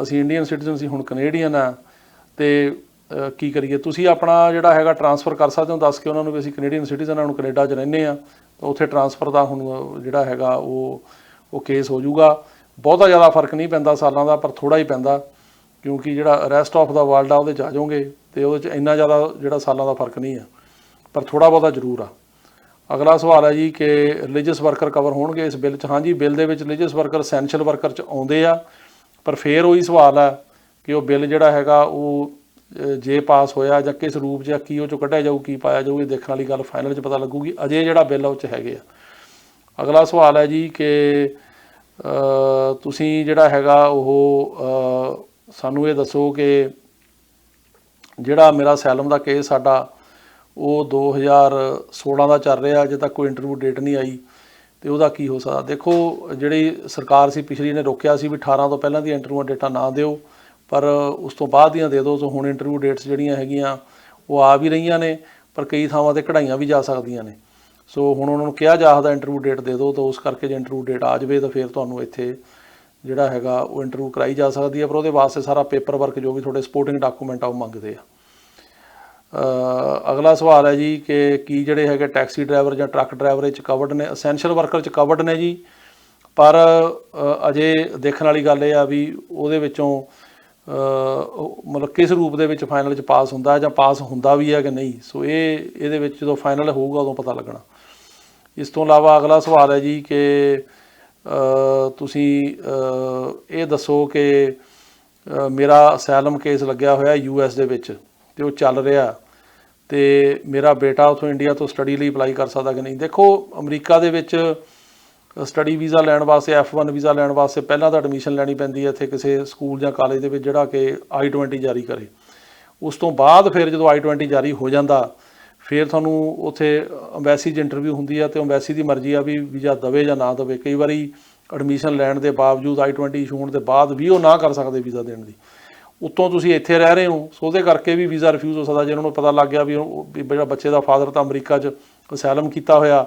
ਅਸੀਂ ਇੰਡੀਅਨ ਸਿਟੀਜ਼ਨ ਸੀ, ਹੁਣ ਕੈਨੇਡੀਅਨ ਆ, ਅਤੇ ਕੀ ਕਰੀਏ, ਤੁਸੀਂ ਆਪਣਾ ਜਿਹੜਾ ਹੈਗਾ ਟਰਾਂਸਫਰ ਕਰ ਸਕਦੇ ਹੋ ਦੱਸ ਕੇ ਉਹਨਾਂ ਨੂੰ ਵੀ ਅਸੀਂ ਕੈਨੇਡੀਅਨ ਸਿਟੀਜ਼ਨ ਨੂੰ ਕੈਨੇਡਾ 'ਚ ਰਹਿੰਦੇ ਹਾਂ, ਤਾਂ ਉੱਥੇ ਟਰਾਂਸਫਰ ਦਾ ਹੁਣ ਜਿਹੜਾ ਹੈਗਾ ਉਹ ਕੇਸ ਹੋ ਜਾਊਗਾ। ਬਹੁਤਾ ਜ਼ਿਆਦਾ ਫਰਕ ਨਹੀਂ ਪੈਂਦਾ ਸਾਲਾਂ ਦਾ, ਪਰ ਥੋੜ੍ਹਾ ਹੀ ਪੈਂਦਾ, ਕਿਉਂਕਿ ਜਿਹੜਾ ਰੈਸਟ ਆਫ ਦਾ ਵਰਲਡ ਆ ਉਹਦੇ 'ਚ ਆ ਜਾਓਗੇ ਅਤੇ ਉਹਦੇ 'ਚ ਇੰਨਾ ਜ਼ਿਆਦਾ ਜਿਹੜਾ ਸਾਲਾਂ ਦਾ ਫਰਕ ਨਹੀਂ ਆ, ਪਰ ਥੋੜ੍ਹਾ ਬਹੁਤਾ ਜ਼ਰੂਰ ਆ। ਅਗਲਾ ਸਵਾਲ ਹੈ ਜੀ ਕਿ ਰਿਲੀਜੀਅਸ ਵਰਕਰ ਕਵਰ ਹੋਣਗੇ ਇਸ ਬਿੱਲ 'ਚ? ਹਾਂਜੀ, ਬਿੱਲ ਦੇ ਵਿੱਚ ਰਿਲੀਜੀਅਸ ਵਰਕਰ ਐਸੈਂਸ਼ੀਅਲ ਵਰਕਰ 'ਚ ਆਉਂਦੇ ਆ, ਪਰ ਫਿਰ ਉਹੀ ਸਵਾਲ ਹੈ ਕਿ ਉਹ ਬਿੱਲ ਜਿਹੜਾ ਹੈਗਾ ਉਹ ਜੇ ਪਾਸ ਹੋਇਆ ਜਾਂ ਕਿਸ ਰੂਪ 'ਚ, ਕੀ ਉਹ 'ਚੋਂ ਕੱਢਿਆ ਜਾਊ, ਕੀ ਪਾਇਆ ਜਾਊ, ਇਹ ਦੇਖਣ ਵਾਲੀ ਗੱਲ ਫਾਈਨਲ 'ਚ ਪਤਾ ਲੱਗੂਗੀ। ਅਜੇ ਜਿਹੜਾ ਬਿੱਲ ਉਹ 'ਚ ਹੈਗੇ ਆ। ਅਗਲਾ ਸਵਾਲ ਹੈ ਜੀ ਕਿ ਤੁਸੀਂ ਜਿਹੜਾ ਹੈਗਾ ਉਹ ਸਾਨੂੰ ਇਹ ਦੱਸੋ ਕਿ ਜਿਹੜਾ ਮੇਰਾ ਅਸਾਈਲਮ ਦਾ ਕੇਸ ਸਾਡਾ ਉਹ 2016 ਦਾ ਚੱਲ ਰਿਹਾ, ਅਜੇ ਤੱਕ ਕੋਈ ਇੰਟਰਵਿਊ ਡੇਟ ਨਹੀਂ ਆਈ, ਅਤੇ ਉਹਦਾ ਕੀ ਹੋ ਸਕਦਾ? ਦੇਖੋ, ਜਿਹੜੀ ਸਰਕਾਰ ਸੀ ਪਿਛਲੀ ਨੇ ਰੋਕਿਆ ਸੀ ਵੀ 18 ਤੋਂ ਪਹਿਲਾਂ ਦੀਆਂ ਇੰਟਰਵਿਊ ਡੇਟਾਂ ਨਾ ਦਿਓ, ਪਰ ਉਸ ਤੋਂ ਬਾਅਦ ਦੀਆਂ ਦੇ ਦਿਓ। ਸੋ ਹੁਣ ਇੰਟਰਵਿਊ ਡੇਟਸ ਜਿਹੜੀਆਂ ਹੈਗੀਆਂ ਉਹ ਆ ਵੀ ਰਹੀਆਂ ਨੇ, ਪਰ ਕਈ ਥਾਵਾਂ 'ਤੇ ਕਢਾਈਆਂ ਵੀ ਜਾ ਸਕਦੀਆਂ ਨੇ। ਸੋ ਹੁਣ ਉਹਨਾਂ ਨੂੰ ਕਿਹਾ ਜਾ ਸਕਦਾ ਇੰਟਰਵਿਊ ਡੇਟ ਦੇ ਦਿਓ, ਤਾਂ ਉਸ ਕਰਕੇ ਜੇ ਇੰਟਰਵਿਊ ਡੇਟ ਆ ਜਾਵੇ ਤਾਂ ਫਿਰ ਤੁਹਾਨੂੰ ਇੱਥੇ ਜਿਹੜਾ ਹੈਗਾ ਉਹ ਇੰਟਰਵਿਊ ਕਰਾਈ ਜਾ ਸਕਦੀ ਹੈ, ਪਰ ਉਹਦੇ ਵਾਸਤੇ ਸਾਰਾ ਪੇਪਰ ਵਰਕ ਜੋ ਵੀ ਤੁਹਾਡੇ ਸਪੋਰਟਿੰਗ ਡਾਕੂਮੈਂਟ ਆ ਉਹ ਮੰਗਦੇ ਆ। ਅਗਲਾ ਸਵਾਲ ਹੈ ਜੀ ਕਿ ਕੀ ਜਿਹੜੇ ਹੈਗੇ ਟੈਕਸੀ ਡਰਾਈਵਰ ਜਾਂ ਟਰੱਕ ਡਰਾਈਵਰ ਇਹ 'ਚ ਕਵਰਡ ਨੇ? ਅਸੈਂਸ਼ੀਅਲ ਵਰਕਰ 'ਚ ਕਵਰਡ ਨੇ ਜੀ, ਪਰ ਅਜੇ ਦੇਖਣ ਵਾਲੀ ਗੱਲ ਇਹ ਆ ਵੀ ਉਹਦੇ ਵਿੱਚੋਂ ਮਤਲਬ ਕਿਸ ਰੂਪ ਦੇ ਵਿੱਚ ਫਾਈਨਲ 'ਚ ਪਾਸ ਹੁੰਦਾ ਜਾਂ ਪਾਸ ਹੁੰਦਾ ਵੀ ਹੈ ਕਿ ਨਹੀਂ। ਸੋ ਇਹਦੇ ਵਿੱਚ ਜਦੋਂ ਫਾਈਨਲ ਹੋਊਗਾ ਉਦੋਂ ਪਤਾ ਲੱਗਣਾ। ਇਸ ਤੋਂ ਇਲਾਵਾ ਅਗਲਾ ਸਵਾਲ ਹੈ ਜੀ ਕਿ ਤੁਸੀਂ ਇਹ ਦੱਸੋ ਕਿ ਮੇਰਾ ਅਸਾਈਲਮ ਕੇਸ ਲੱਗਿਆ ਹੋਇਆ US ਦੇ ਵਿੱਚ ਅਤੇ ਉਹ ਚੱਲ ਰਿਹਾ, ਅਤੇ ਮੇਰਾ ਬੇਟਾ ਉੱਥੋਂ ਇੰਡੀਆ ਤੋਂ ਸਟੱਡੀ ਲਈ ਅਪਲਾਈ ਕਰ ਸਕਦਾ ਕਿ ਨਹੀਂ? ਦੇਖੋ, ਅਮਰੀਕਾ ਦੇ ਵਿੱਚ ਸਟੱਡੀ ਵੀਜ਼ਾ ਲੈਣ ਵਾਸਤੇ, F1 ਵੀਜ਼ਾ ਲੈਣ ਵਾਸਤੇ ਪਹਿਲਾਂ ਤਾਂ ਐਡਮਿਸ਼ਨ ਲੈਣੀ ਪੈਂਦੀ ਹੈ ਇੱਥੇ ਕਿਸੇ ਸਕੂਲ ਜਾਂ ਕਾਲਜ ਦੇ ਵਿੱਚ ਜਿਹੜਾ ਕਿ I-20 ਜਾਰੀ ਕਰੇ। ਉਸ ਤੋਂ ਬਾਅਦ ਫਿਰ ਜਦੋਂ I-20 ਜਾਰੀ ਹੋ ਜਾਂਦਾ, ਫਿਰ ਤੁਹਾਨੂੰ ਉੱਥੇ ਅੰਬੈਸੀ 'ਚ ਇੰਟਰਵਿਊ ਹੁੰਦੀ ਆ, ਅਤੇ ਅੰਬੈਸੀ ਦੀ ਮਰਜ਼ੀ ਆ ਵੀ ਵੀਜ਼ਾ ਦੇਵੇ ਜਾਂ ਨਾ ਦੇਵੇ। ਕਈ ਵਾਰੀ ਐਡਮਿਸ਼ਨ ਲੈਣ ਦੇ ਬਾਵਜੂਦ I-20 ਇਸ਼ੂ ਹੋਣ ਦੇ ਬਾਅਦ ਵੀ ਉਹ ਨਾ ਕਰ ਸਕਦੇ ਵੀਜ਼ਾ ਦੇਣ ਦੀ। ਉੱਤੋਂ ਤੁਸੀਂ ਇੱਥੇ ਰਹਿ ਰਹੇ ਹੋ, ਸੋ ਉਹਦੇ ਕਰਕੇ ਵੀ ਵੀਜ਼ਾ ਰਿਫਿਊਜ਼ ਹੋ ਸਕਦਾ। ਜੇ ਉਹਨਾਂ ਨੂੰ ਪਤਾ ਲੱਗ ਗਿਆ ਵੀ ਜਿਹੜਾ ਬੱਚੇ ਦਾ ਫਾਦਰ ਤਾਂ ਅਮਰੀਕਾ 'ਚ ਅਸਾਈਲਮ ਕੀਤਾ ਹੋਇਆ,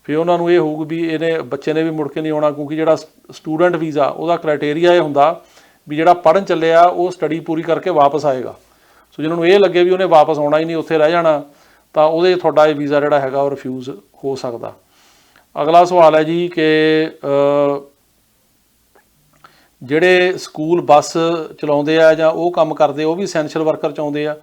ਫਿਰ ਉਹਨਾਂ ਨੂੰ ਇਹ ਹੋਊਗਾ ਵੀ ਇਹਨੇ ਬੱਚੇ ਨੇ ਵੀ ਮੁੜ ਕੇ ਨਹੀਂ ਆਉਣਾ, ਕਿਉਂਕਿ ਜਿਹੜਾ ਸਟੂਡੈਂਟ ਵੀਜ਼ਾ ਉਹਦਾ ਕ੍ਰਾਈਟੇਰੀਆ ਇਹ ਹੁੰਦਾ ਵੀ ਜਿਹੜਾ ਪੜ੍ਹਨ ਚੱਲਿਆ ਉਹ ਸਟੱਡੀ ਪੂਰੀ ਕਰਕੇ ਵਾਪਸ ਆਏਗਾ। ਸੋ ਜਿਹਨਾਂ ਨੂੰ ਇਹ ਲੱਗੇ ਵੀ ਉਹਨੇ ਵਾਪਸ ਆਉਣਾ ਹੀ ਨਹੀਂ, ਉੱਥੇ ਰਹਿ ਜਾਣਾ, ਤਾਂ ਉਹਦੇ ਤੁਹਾਡਾ ਇਹ ਵੀਜ਼ਾ ਜਿਹੜਾ ਹੈਗਾ ਉਹ ਰਿਫਿਊਜ਼ ਹੋ ਸਕਦਾ। ਅਗਲਾ ਸਵਾਲ ਹੈ ਜੀ ਕਿ ਜਿਹੜੇ ਸਕੂਲ ਬੱਸ ਚਲਾਉਂਦੇ ਆ ਜਾਂ ਉਹ ਕੰਮ ਕਰਦੇ ਉਹ ਵੀ ਐਸੈਂਸ਼ੀਅਲ ਵਰਕਰ 'ਚ ਆਉਂਦੇ ਆ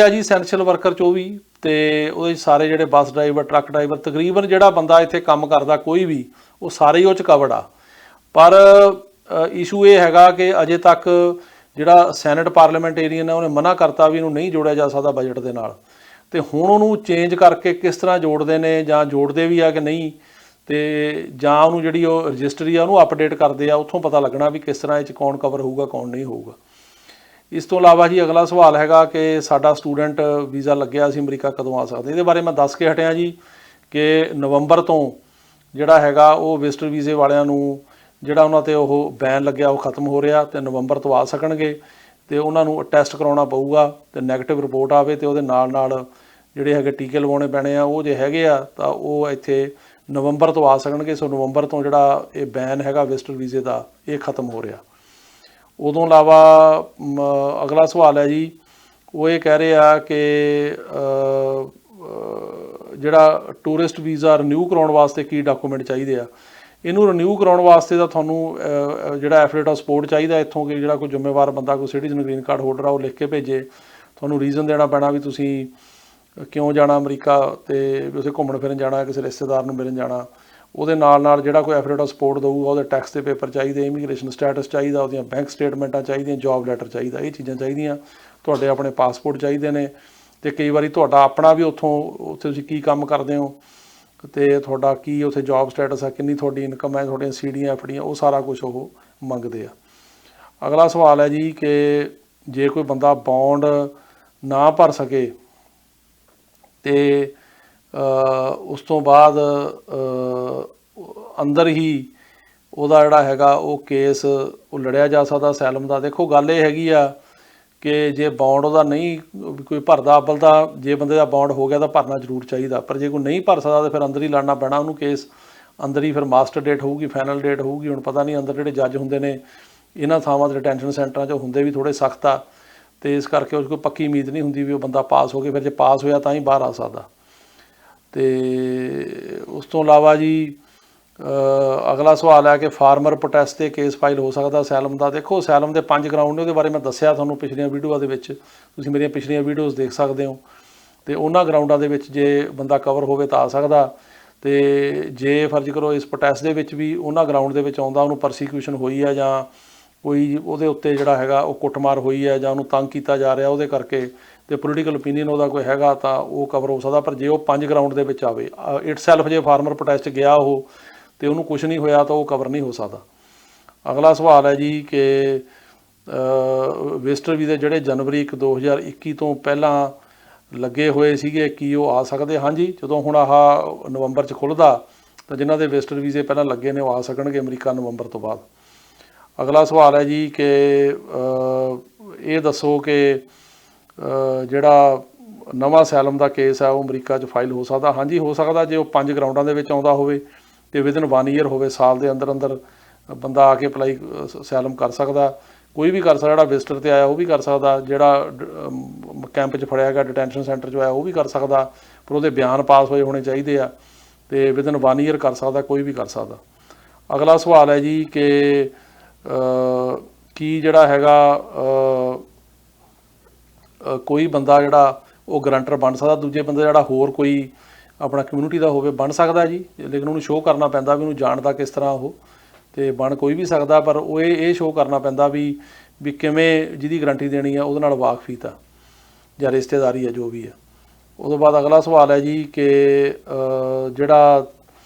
ਜੀ, ਐਸੈਂਸ਼ੀਅਲ ਵਰਕਰ 'ਚ ਉਹ ਵੀ, ਅਤੇ ਉਹਦੇ ਸਾਰੇ ਜਿਹੜੇ ਬੱਸ ਡਰਾਈਵਰ, ਟਰੱਕ ਡਰਾਈਵਰ, ਤਕਰੀਬਨ ਜਿਹੜਾ ਬੰਦਾ ਇੱਥੇ ਕੰਮ ਕਰਦਾ ਕੋਈ ਵੀ, ਉਹ ਸਾਰੇ ਹੀ ਉਹ 'ਚ ਕਵਰਡ ਆ। ਪਰ ਇਸ਼ੂ ਇਹ ਹੈਗਾ ਕਿ ਅਜੇ ਤੱਕ ਜਿਹੜਾ ਸੈਨੇਟ ਪਾਰਲੀਮੈਂਟੇਰੀਅਨ ਹੈ ਉਹਨੇ ਮਨਾ ਕਰਤਾ ਵੀ ਇਹਨੂੰ ਨਹੀਂ ਜੋੜਿਆ ਜਾ ਸਕਦਾ ਬਜਟ ਦੇ ਨਾਲ, ਅਤੇ ਹੁਣ ਉਹਨੂੰ ਚੇਂਜ ਕਰਕੇ ਕਿਸ ਤਰ੍ਹਾਂ ਜੋੜਦੇ ਨੇ ਜਾਂ ਜੋੜਦੇ ਵੀ ਆ ਕਿ ਨਹੀਂ, ਅਤੇ ਜਾਂ ਉਹਨੂੰ ਜਿਹੜੀ ਉਹ ਰਜਿਸਟਰੀ ਆ ਉਹਨੂੰ ਅਪਡੇਟ ਕਰਦੇ ਆ, ਉੱਥੋਂ ਪਤਾ ਲੱਗਣਾ ਵੀ ਕਿਸ ਤਰ੍ਹਾਂ ਇਹ 'ਚ ਕੌਣ ਕਵਰ ਹੋਊਗਾ ਕੌਣ ਨਹੀਂ ਹੋਊਗਾ। ਇਸ ਤੋਂ ਇਲਾਵਾ ਜੀ ਅਗਲਾ ਸਵਾਲ ਹੈਗਾ ਕਿ ਸਾਡਾ ਸਟੂਡੈਂਟ ਵੀਜ਼ਾ ਲੱਗਿਆ, ਅਸੀਂ ਅਮਰੀਕਾ ਕਦੋਂ ਆ ਸਕਦੇ? ਇਹਦੇ ਬਾਰੇ ਮੈਂ ਦੱਸ ਕੇ ਹਟਿਆ ਜੀ ਕਿ ਨਵੰਬਰ ਤੋਂ ਜਿਹੜਾ ਹੈਗਾ ਉਹ ਵਿਜ਼ਟਰ ਵੀਜ਼ੇ ਵਾਲਿਆਂ ਨੂੰ ਜਿਹੜਾ ਉਹਨਾਂ 'ਤੇ ਉਹ ਬੈਨ ਲੱਗਿਆ ਉਹ ਖਤਮ ਹੋ ਰਿਹਾ, ਅਤੇ ਨਵੰਬਰ ਤੋਂ ਆ ਸਕਣਗੇ, ਅਤੇ ਉਹਨਾਂ ਨੂੰ ਟੈਸਟ ਕਰਾਉਣਾ ਪਊਗਾ, ਅਤੇ ਨੈਗੇਟਿਵ ਰਿਪੋਰਟ ਆਵੇ, ਅਤੇ ਉਹਦੇ ਨਾਲ ਜਿਹੜੇ ਹੈਗੇ ਟੀਕੇ ਲਵਾਉਣੇ ਪੈਣੇ ਆ, ਉਹ ਜੇ ਹੈਗੇ ਆ ਤਾਂ ਉਹ ਇੱਥੇ ਨਵੰਬਰ ਤੋਂ ਆ ਸਕਣਗੇ। ਸੋ ਨਵੰਬਰ ਤੋਂ ਜਿਹੜਾ ਇਹ ਬੈਨ ਹੈਗਾ ਵਿਜ਼ਟਰ ਵੀਜ਼ੇ ਦਾ ਇਹ ਖਤਮ ਹੋ ਰਿਹਾ। ਉਦੋਂ ਇਲਾਵਾ ਅਗਲਾ ਸਵਾਲ ਹੈ ਜੀ, ਉਹ ਇਹ ਕਹਿ ਰਹੇ ਆ ਕਿ ਜਿਹੜਾ ਟੂਰਿਸਟ ਵੀਜ਼ਾ ਰਿਨਿਊ ਕਰਾਉਣ ਵਾਸਤੇ ਕੀ ਡਾਕੂਮੈਂਟ ਚਾਹੀਦੇ ਆ? ਇਹਨੂੰ ਰਿਨਿਊ ਕਰਾਉਣ ਵਾਸਤੇ ਤਾਂ ਤੁਹਾਨੂੰ ਜਿਹੜਾ ਐਫੀਡੇਵਿਟ ਆਫ ਸਪੋਰਟ ਚਾਹੀਦਾ ਇੱਥੋਂ, ਕਿ ਜਿਹੜਾ ਕੋਈ ਜ਼ਿੰਮੇਵਾਰ ਬੰਦਾ, ਕੋਈ ਸਿਟੀਜ਼ਨ ਗ੍ਰੀਨ ਕਾਰਡ ਹੋਲਡਰ ਆ, ਉਹ ਲਿਖ ਕੇ ਭੇਜੇ। ਤੁਹਾਨੂੰ ਰੀਜ਼ਨ ਦੇਣਾ ਪੈਣਾ ਵੀ ਤੁਸੀਂ ਕਿਉਂ ਜਾਣਾ ਅਮਰੀਕਾ, ਅਤੇ ਉੱਥੇ ਘੁੰਮਣ ਫਿਰਨ ਜਾਣਾ, ਕਿਸੇ ਰਿਸ਼ਤੇਦਾਰ ਨੂੰ ਮਿਲਣ ਜਾਣਾ। ਉਹਦੇ ਨਾਲ ਜਿਹੜਾ ਕੋਈ ਐਫੀਡੇਵਿਟ ਆਫ ਸਪੋਰਟ ਦਊਗਾ ਉਹਦੇ ਟੈਕਸ ਦੇ ਪੇਪਰ ਚਾਹੀਦੇ, ਇਮੀਗ੍ਰੇਸ਼ਨ ਸਟੇਟਸ ਚਾਹੀਦਾ, ਉਹਦੀਆਂ ਬੈਂਕ ਸਟੇਟਮੈਂਟਾਂ ਚਾਹੀਦੀਆਂ, ਜੋਬ ਲੈਟਰ ਚਾਹੀਦਾ, ਇਹ ਚੀਜ਼ਾਂ ਚਾਹੀਦੀਆਂ। ਤੁਹਾਡੇ ਆਪਣੇ ਪਾਸਪੋਰਟ ਚਾਹੀਦੇ ਨੇ, ਅਤੇ ਕਈ ਵਾਰੀ ਤੁਹਾਡਾ ਆਪਣਾ ਵੀ ਉੱਥੇ ਤੁਸੀਂ ਕੀ ਕੰਮ ਕਰਦੇ ਹੋ, ਅਤੇ ਤੁਹਾਡਾ ਕੀ ਉੱਥੇ ਜੋਬ ਸਟੇਟਸ ਹੈ, ਕਿੰਨੀ ਤੁਹਾਡੀ ਇਨਕਮ ਹੈ, ਤੁਹਾਡੀਆਂ ਸੀਡੀਆਂ FDਆਂ, ਉਹ ਸਾਰਾ ਕੁਛ ਉਹ ਮੰਗਦੇ ਆ। ਅਗਲਾ ਸਵਾਲ ਹੈ ਜੀ ਕਿ ਜੇ ਕੋਈ ਬੰਦਾ ਬੌਂਡ ਨਾ ਭਰ ਸਕੇ ਅਤੇ ਉਸ ਤੋਂ ਬਾਅਦ ਅੰਦਰ ਹੀ ਉਹਦਾ ਜਿਹੜਾ ਹੈਗਾ ਉਹ ਕੇਸ ਉਹ ਲੜਿਆ ਜਾ ਸਕਦਾ ਅਸਾਈਲਮ ਦਾ। ਦੇਖੋ, ਗੱਲ ਇਹ ਹੈਗੀ ਆ ਕਿ ਜੇ ਬੌਂਡ ਉਹਦਾ ਨਹੀਂ ਕੋਈ ਭਰਦਾ, ਅੱਵਲ ਤਾਂ ਜੇ ਬੰਦੇ ਦਾ ਬੌਂਡ ਹੋ ਗਿਆ ਤਾਂ ਭਰਨਾ ਜ਼ਰੂਰ ਚਾਹੀਦਾ, ਪਰ ਜੇ ਕੋਈ ਨਹੀਂ ਭਰ ਸਕਦਾ ਤਾਂ ਫਿਰ ਅੰਦਰ ਹੀ ਲੜਨਾ ਪੈਣਾ ਉਹਨੂੰ ਕੇਸ। ਅੰਦਰ ਹੀ ਫਿਰ ਮਾਸਟਰ ਡੇਟ ਹੋਊਗੀ, ਫਾਈਨਲ ਡੇਟ ਹੋਊਗੀ। ਹੁਣ ਪਤਾ ਨਹੀਂ ਅੰਦਰ ਜਿਹੜੇ ਜੱਜ ਹੁੰਦੇ ਨੇ ਇਹਨਾਂ ਥਾਵਾਂ 'ਤੇ ਡਿਟੈਂਸ਼ਨ ਸੈਂਟਰਾਂ 'ਚ ਹੁੰਦੇ ਵੀ ਥੋੜ੍ਹੇ ਸਖਤ ਆ, तो इस करके उसको पक्की उम्मीद नहीं होंगी भी वो बंदा पास हो गया, फिर जो पास होया तो ही बाहर आ सकता। तो उस तो इलावा जी अगला सवाल है कि फार्मर प्रोटेस्ट के केस फाइल हो सकता असैलम का। देखो असैलम के 5 ग्राउंड ने, वो बारे मैं दसिया थोनों पिछलियां वीडियो के विच, तुसीं मेरियां पिछलियां वीडियोज़ देख सकते हो। तो उन्होंने ग्राउंडों के विच जे बंदा कवर होवे तो आ सकता, तो जे फर्ज करो इस प्रोटेस्ट के विच भी उन्होंने ग्राउंड के विच आउंदा, उन्होंने परसीक्यूशन हुई है जां कोई उहदे उत्ते जिहड़ा हैगा वो कुੱਟਮਾर हुई है जां उन्होंने तंग किया जा रहा उहदे करके, तो पोलीटिकल ओपीनियन उहदा कोई हैगा तो वो कवर हो सकता। पर जे वो 5 ग्राउंड के विच आवे इटसैल्फ जे फार्मर प्रोटेस्ट गया हो तो उन्होंने कुछ नहीं होया तो वो कवर नहीं हो सकता। अगला सवाल है जी कि विजिटर वीज़े ਜਿਹੜੇ जनवरी 2021 ਤੋਂ ਪਹਿਲਾਂ ਲੱਗੇ ਹੋਏ ਸੀਗੇ ਕੀ ਉਹ ਆ ਸਕਦੇ? ਹਾਂਜੀ, ਜਦੋਂ ਹੁਣ ਆਹ ਨਵੰਬਰ 'ਚ ਖੁੱਲ੍ਹਦਾ ਤਾਂ ਜਿਨ੍ਹਾਂ ਦੇ ਵਿਜ਼ਟਰ ਵੀਜ਼ੇ ਪਹਿਲਾਂ ਲੱਗੇ ਨੇ ਉਹ ਆ ਸਕਣਗੇ ਅਮਰੀਕਾ ਨਵੰਬਰ ਤੋਂ ਬਾਅਦ। ਅਗਲਾ ਸਵਾਲ ਹੈ ਜੀ ਕਿ ਇਹ ਦੱਸੋ ਕਿ ਜਿਹੜਾ ਨਵਾਂ ਅਸਾਈਲਮ ਦਾ ਕੇਸ ਹੈ ਉਹ ਅਮਰੀਕਾ 'ਚ ਫਾਈਲ ਹੋ ਸਕਦਾ? ਹਾਂਜੀ ਹੋ ਸਕਦਾ, ਜੇ ਉਹ 5 ਗਰਾਊਂਡਾਂ ਦੇ ਵਿੱਚ ਆਉਂਦਾ ਹੋਵੇ ਤੇ ਵਿਦਨ 1 ਈਅਰ ਹੋਵੇ, ਸਾਲ ਦੇ ਅੰਦਰ ਅੰਦਰ ਬੰਦਾ ਆ ਕੇ ਅਪਲਾਈ ਅਸਾਈਲਮ ਕਰ ਸਕਦਾ। ਕੋਈ ਵੀ ਕਰ ਸਕਦਾ, ਜਿਹੜਾ ਵਿਜ਼ਟਰ ਤੇ ਆਇਆ ਉਹ ਵੀ ਕਰ ਸਕਦਾ, ਜਿਹੜਾ ਕੈਂਪ 'ਚ ਫੜਿਆ ਗਿਆ ਡਿਟੈਂਸ਼ਨ ਸੈਂਟਰ 'ਚ ਆਇਆ ਉਹ ਵੀ ਕਰ ਸਕਦਾ, ਪਰ ਉਹਦੇ ਬਿਆਨ ਪਾਸ ਹੋਏ ਹੋਣੇ ਚਾਹੀਦੇ ਆ, ਤੇ ਵਿਦਨ 1 ਈਅਰ ਕਰ ਸਕਦਾ, ਕੋਈ ਵੀ ਕਰ ਸਕਦਾ। ਅਗਲਾ ਸਵਾਲ ਹੈ ਜੀ ਕਿ ਕੀ ਜਿਹੜਾ ਹੈਗਾ ਕੋਈ ਬੰਦਾ ਜਿਹੜਾ ਉਹ ਗਰੰਟਰ ਬਣ ਸਕਦਾ, ਦੂਜੇ ਬੰਦੇ ਜਿਹੜਾ ਹੋਰ ਕੋਈ ਆਪਣਾ ਕਮਿਊਨਿਟੀ ਦਾ ਹੋਵੇ ਬਣ ਸਕਦਾ ਜੀ, ਲੇਕਿਨ ਉਹਨੂੰ ਸ਼ੋਅ ਕਰਨਾ ਪੈਂਦਾ ਵੀ ਉਹਨੂੰ ਜਾਣਦਾ ਕਿਸ ਤਰ੍ਹਾਂ ਉਹ, ਤੇ ਬਣ ਕੋਈ ਵੀ ਸਕਦਾ, ਪਰ ਉਹ ਇਹ ਸ਼ੋਅ ਕਰਨਾ ਪੈਂਦਾ ਵੀ ਕਿਵੇਂ ਜਿਹਦੀ ਗਰੰਟੀ ਦੇਣੀ ਆ ਉਹਦੇ ਨਾਲ ਵਾਕਫੀਤ ਆ ਜਾਂ ਰਿਸ਼ਤੇਦਾਰੀ ਆ ਜੋ ਵੀ ਆ। ਉਹ ਤੋਂ ਬਾਅਦ ਅਗਲਾ ਸਵਾਲ ਹੈ ਜੀ ਕਿ ਜਿਹੜਾ